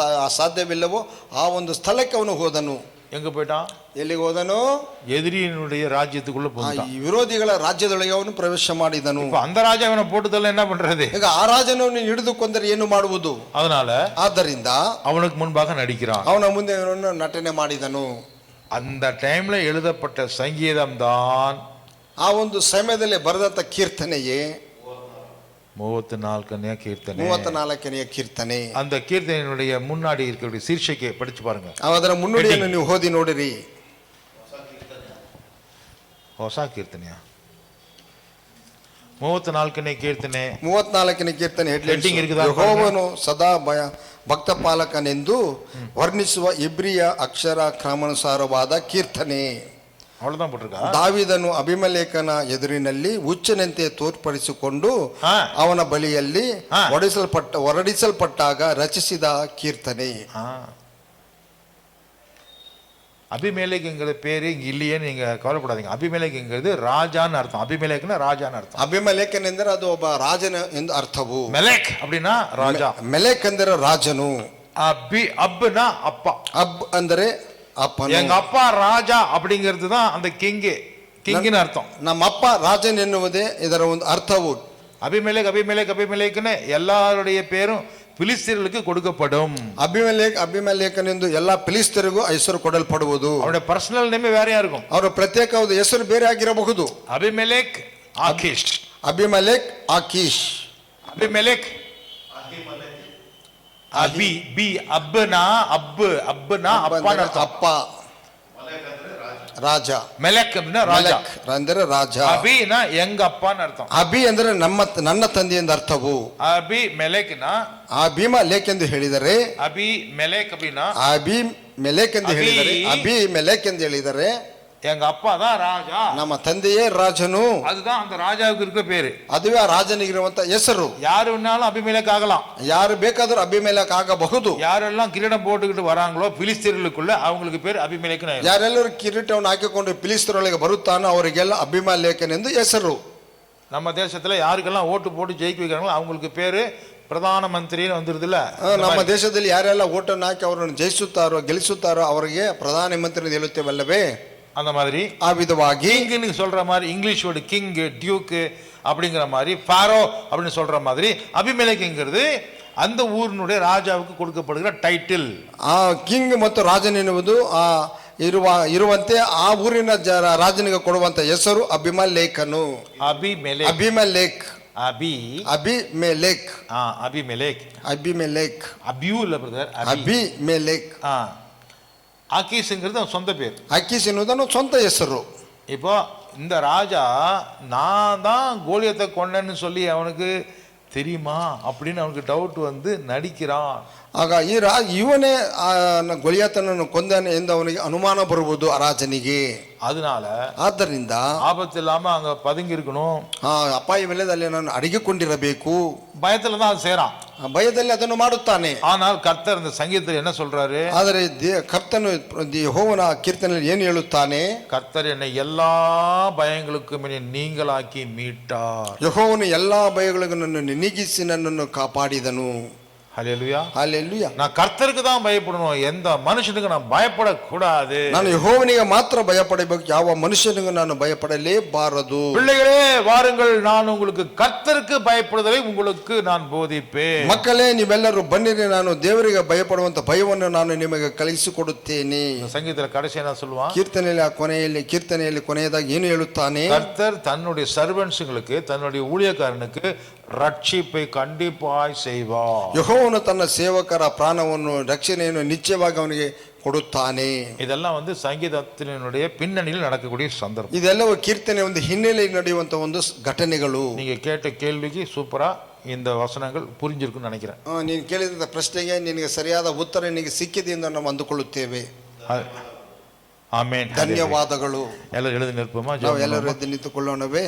ಸಾಧ್ಯವಿಲ್ಲವೋ ಆ ಒಂದು ಸ್ಥಳಕ್ಕೆ ಅವನು ಹೋದನು. எங்க போயிட்டான்? ಎಲ್ಲಿಗೆ ಹೋದನು? எதிரியினுடைய ராஜ்யத்துக்குள்ள போயிட்டான். ಈ ವಿರೋಧಿಗಳ ರಾಜ್ಯದೊಳಗೆ ಅವನು ಪ್ರವೇಶ ಮಾಡಿದನು. அந்த ராஜா அவனை போட்டுதல்ல என்ன பண்றது? ಈಗ ಆ ರಾಜನನ್ನು ಹಿಡಿದು ಕೊಂದರೆ ಏನು ಮಾಡುವುದು? அதனால ಆದ್ದರಿಂದ அவனுக்கு முன்பாக நடிக்கிறான். ಅವನ ಮುಂದೆ ಅವನನ್ನು ನಟನೆ ಮಾಡಿದನು. அந்த டைம்ல எழுதப்பட்ட சங்கீதம் தான் ಆ ಒಂದು ಸಮಯದಲ್ಲಿ ಬರೆದಂತ ಕೀರ್ತನೆಯೇ 34ನೇ கீர்த்தனை. 34ನೇ ಕೀರ್ತನೆ. அந்த கீர்த்தனையினுடைய முன்னாடி இருக்கக்கூடிய சீர்ஷிக்கை படிச்சு பாருங்க. ಅದರ ಮುನ್ನುಡಿಯನ್ನು ನೀವು ಓದಿ ನೋಡಿರಿ. ಹೊಸ ಕೀರ್ತನೆಯ 34ನೇ ಕೀರ್ತನೆ. 34ನೇ ಕೀರ್ತನೆ ಹೆಡ್ಡಿಂಗ್ இருக்குதா? ಯೆಹೋವನು ಸದಾ ಭಕ್ತ ಪಾಲಕನೆಂದು ವರ್ಣಿಸುವ ಇಬ್ರಿಯ ಅಕ್ಷರ ಕ್ರಮಾನುಸಾರವಾದ ಕೀರ್ತನೆ. அவ்வளவுதான் போட்டிருக்கா? ದಾವೀದನು ಅಭಿಮಲೇಖನ ಎದುರಿನಲ್ಲಿ ಹುಚ್ಚನಂತೆ ತೋರ್ಪಡಿಸಿಕೊಂಡು ಅವನ ಬಳಿಯಲ್ಲಿ ಹೊರಡಿಸಲ್ಪಟ್ಟಾಗ ರಚಿಸಿದ ಕೀರ್ತನೆ. அபிமெலேக்குங்கிற பேரு இங்க இல்லையேன்னு நீங்க கவலைப்படாதீங்க. அபிமெலேக்குங்கிறது ராஜான்னு அர்த்தம். அபிமெலேக்குன்னா ராஜான்னு அர்த்தம். ಅಭಿಮಲೇಖನ್ ಎಂದರೆ ಅದು ಒಬ್ಬ ರಾಜನ ಎಂದು ಅರ್ಥವು. மெலேக் அப்படின்னா ராஜா. ಮೆಲೆಕ್ ಅಂದರೆ ರಾಜನು. அப்னா அப்பா. ಅಬ್ ಅಂದರೆ ಅಪ್ಪನು. எங்க அப்பா ராஜா அப்படிங்கிறது தான் அந்த கிங்னு அர்த்தம். ನಮ್ಮ ಅಪ್ಪ ರಾಜನ್ ಎನ್ನುವುದೇ ಇದರ ಒಂದು ಅರ್ಥವು. அபிமெலேக்குன்னு எல்லாருடைய பேரும் பிலிஸ்தீர்களுக்கு கொடுக்கப்படும். ಅಭಿಮಲೇಖನ್ ಎಂದು ಎಲ್ಲಾ ಫಿಲಿಸ್ತೀಯರಿಗೂ ಹೆಸರು ಕೊಡಲ್ಪಡುವುದು. ಅವರ ಪರ್ಸನಲ್ ನೇಮ್ ಬೇರೆ ಯಾರಿಗೂ ಅವರ ಪ್ರತ್ಯೇಕವಾದ ಹೆಸರು ಬೇರೆ ಆಗಿರಬಹುದು. ಅಭಿಮೆಲೇಕ್ ಆಕೀಶ್. ಅಭಿಮಲೇಕ್ ಆಕೀಶ್. ಅಭಿಮೆಲೇಕ್ ಅಬಿ ಬಿ ಅಬ್ಬನಾ ಅಬ್ಬನಾ ಅಪ್ಪ ರಾಜ. ಮೆಲೆಕ್ ರಾಜ ಅಂದರೆ ರಾಜ. ಅಬಿನ ಎಂಗ ಅಪ್ಪನ ಅರ್ಥ. ಅಬಿ ಅಂದರೆ ನನ್ನ ತಂದೆ ಎಂದು ಅರ್ಥವು. ಅಬಿ ಮೆಲೆಕ್ನ ಅಭಿಮಲೇಕ್ ಎಂದು ಹೇಳಿದರೆ ಅಬಿ ಮೆಲೆಕ್ ಅಬಿನ ಅಬಿ ಮೆಲೆಕ್ ಎಂದು ಹೇಳಿದರೆ ಅಬಿ ಮೆಲೆಕ್ ಎಂದು ಹೇಳಿದರೆ எங்க அப்பா தான் ராஜா, ನಮ್ಮ ತಂದೆಯೇ ರಾಜನು. அதுதான் அந்த ராஜாவுக்கு இருக்கிற பேரு. ಅದುವೇ ಆ ರಾಜನಿಗಿರುವಂತ ಹೆಸರು. யாரு வேணாலும் அபிமெலேக் ஆகலாம். ಯಾರು ಬೇಕಾದರೂ ಅಭಿಮಲೇಕ್ ಆಗಬಹುದು. யாரெல்லாம் கிரீடம் போட்டுக்கிட்டு வராங்களோ பிலிஸ்தீர்களுக்குள்ள அவங்களுக்கு பேர் ಅಭಿಮೆಲೇಕನ. ಯಾರೆಲ್ಲರೂ ಕಿರೀಟವನ್ನು ಹಾಕಿಕೊಂಡು ಫಿಲಿಸ್ತೀಯರೊಳಗೆ ಬರುತ್ತಾನೋ ಅವರಿಗೆಲ್ಲ ಅಭಿಮಲೇಕನ್ ಎಂದು ಹೆಸರು. நம்ம தேசத்துல யாருக்கெல்லாம் ஓட்டு போட்டு ஜெயிக்க வைக்கிறாங்களோ அவங்களுக்கு பேரு ಪ್ರಧಾನ ಮಂತ್ರಿன்னு வந்துருதுல. ನಮ್ಮ ದೇಶದಲ್ಲಿ ಯಾರೆಲ್ಲ ಓಟನ್ನು ಹಾಕಿ ಅವರನ್ನು ಜಯಿಸುತ್ತಾರೋ ಗೆಲ್ಲಿಸುತ್ತಾರೋ ಅವರಿಗೆ ಪ್ರಧಾನ ಮಂತ್ರಿ ಹೇಳುತ್ತೇವಲ್ಲವೇ, அந்த மாதிரி ಆ ವಿಧವಾಗಿ கிங்னு சொல்ற மாதிரி இங்கிலீஷ் வேர்டு கிங் டியூக் அப்படிங்கிற மாதிரி ஃபாரோ அப்படின்னு சொல்ற மாதிரி ಅಭಿಮೆಲೇಕ್ங்கிறது அந்த ஊரினுடைய ராஜாவுக்கு கொடுக்கப்படுகிற டைட்டில். ಆ ಕಿಂಗ್ ಮತ್ತು ರಾಜನ್ ಎನ್ನುವುದು ಇರುವಂತೆ ಆ ಊರಿನ ರಾಜನಿಗೆ ಕೊಡುವಂತ ಹೆಸರು ಅಭಿಮಲೇಕನು. ಅಭಿಮೆಲೇಕ್ ಅಭಿಮಲೇಕ್ ಅಭಿಮೆಲೇಕ್ ಅಬ್ಯೂಲ್ பிரதர் ಅಭಿಮಲೇಕ್. ஆக்கீஸ்ங்கிறது சொந்த பேர். ಆಕೀಸ್ ಎನ್ನುವುದನ್ನು ಸ್ವಂತ ಹೆಸರು. இப்போ இந்த ராஜா நான் தான் கோலியத்தை கொண்டேன்னு சொல்லி அவனுக்கு தெரியுமா அப்படின்னு அவனுக்கு டவுட் வந்து நடிக்கிறான். ಆಗ ಇವನೇ ಗೊಲಿಯಾತನನ್ನು ಕೊಂದನೆ ಎಂದು ಅವನಿಗೆ ಅನುಮಾನ ಬರುವುದು ಆ ರಾಜನಿಗೆ. அதனால ಆದ್ದರಿಂದ ஆபத்து இல்லாம அங்க பதுங்கி இருக்கணும். ಅಪಾಯವಿಲ್ಲದಲ್ಲಿ ನಾನು ಅಡಗಿಕೊಂಡಿರಬೇಕು. பயத்துல தான் அது செய்றான். ಭಯದಲ್ಲಿ ಅದನ್ನು ಮಾಡುತ್ತಾನೆ. ஆனால் கர்த்தர் இந்த சங்கீதத்தில் என்ன சொல்றாரு? ಆದರೆ ಕರ್ತನು ಯೆಹೋವನ ಕೀರ್ತನೆಯಲ್ಲಿ ಏನು ಹೇಳುತ್ತಾನೆ? கர்த்தர் என்னை எல்லா பயங்களுக்கும் நீங்களாக்கி மீட்டார். ಯೆಹೋವನು ಎಲ್ಲಾ ಭಯಗಳಿಗೂ ನನ್ನನ್ನು ನೀಗಿಸಿ ನನ್ನನ್ನು ಕಾಪಾಡಿದನು. ஹல்லேலூயா, ஹல்லேலூயா. நான் கர்த்தருக்கு தான் பயப்படணும், எந்த மனுஷனுக்கு நான் பயப்படக்கூடாது. ನಾನು ಯೆಹೋವನಿಗೆ ಮಾತ್ರ ಭಯಪಡಬೇಕು, ಯಾವ ಮನುಷ್ಯನಿಗೂ ನಾನು ಭಯಪಡಲೇಬಾರದು. பிள்ளைகளே வாருங்கள், நான் உங்களுக்கு கர்த்தருக்கு பயப்படுதலை உங்களுக்கு நான் போதிப்பேன். ಮಕ್ಕಳೇ ನೀವೆಲ್ಲರೂ ಬನ್ನಿರಿ, ನಾನು ದೇವರಿಗೆ ಭಯಪಡುವಂತ ಭಯವನ್ನು ನಾನು ನಿಮಗೆ ಕಲಿಸಿಕೊಡುತ್ತೇನೆ. ಸಂಗೀತದ ಕಡೆಸಿ என்ன சொல்லுவான்? ಕೀರ್ತನೆಯಲ್ಲಿ ಕೊನೆಯದಾಗಿ ಏನು ಹೇಳುತ್ತಾನೆ? கர்த்தர் தன்னுடைய சர்வன்ட்ஸ்களுக்கு, தன்னுடைய ஊழியக்காரனுக்கு ரட்சிப்பை கண்டிப்பாய் செய்வார். ಯೆಹೋವನು ತನ್ನ ಸೇವಕರ ಪ್ರಾಣವನ್ನು ರಕ್ಷಣೆಯನ್ನು ನಿಶ್ಚಯವಾಗಿ ಅವನಿಗೆ ಕೊಡುತ್ತಾನೆ. இதெல்லாம் வந்து சங்கீதத்தினுடைய பின்னணியில் நடக்கக்கூடிய சந்தர்ப்பம். ಇದೆಲ್ಲವೂ ಕೀರ್ತನೆ ಒಂದು ಹಿನ್ನೆಲೆಯಲ್ಲಿ ನಡೆಯುವಂತ ಒಂದು ಘಟನೆಗಳು. நீங்க கேட்ட கேள்விக்கு சூப்பரா இந்த வசனங்கள் புரிஞ்சிருக்குன்னு நினைக்கிறேன். ನೀನು ಕೇಳಿದ ಪ್ರಶ್ನೆಗೆ ನಿನಗೆ ಸರಿಯಾದ ಉತ್ತರ ನಿನಗೆ ಸಿಕ್ಕಿದೆ ಎಂದು ನಾವು ಅಂದುಕೊಳ್ಳುತ್ತೇವೆ. ಆಮೆನ್. ಧನ್ಯವಾದಗಳು. ಎಲ್ಲರೂ எழுதி நிற்போமா? ನಾವು ಎಲ್ಲರೂ ಎದ್ದು ನಿಂತುಕೊಳ್ಳೋಣವೇ?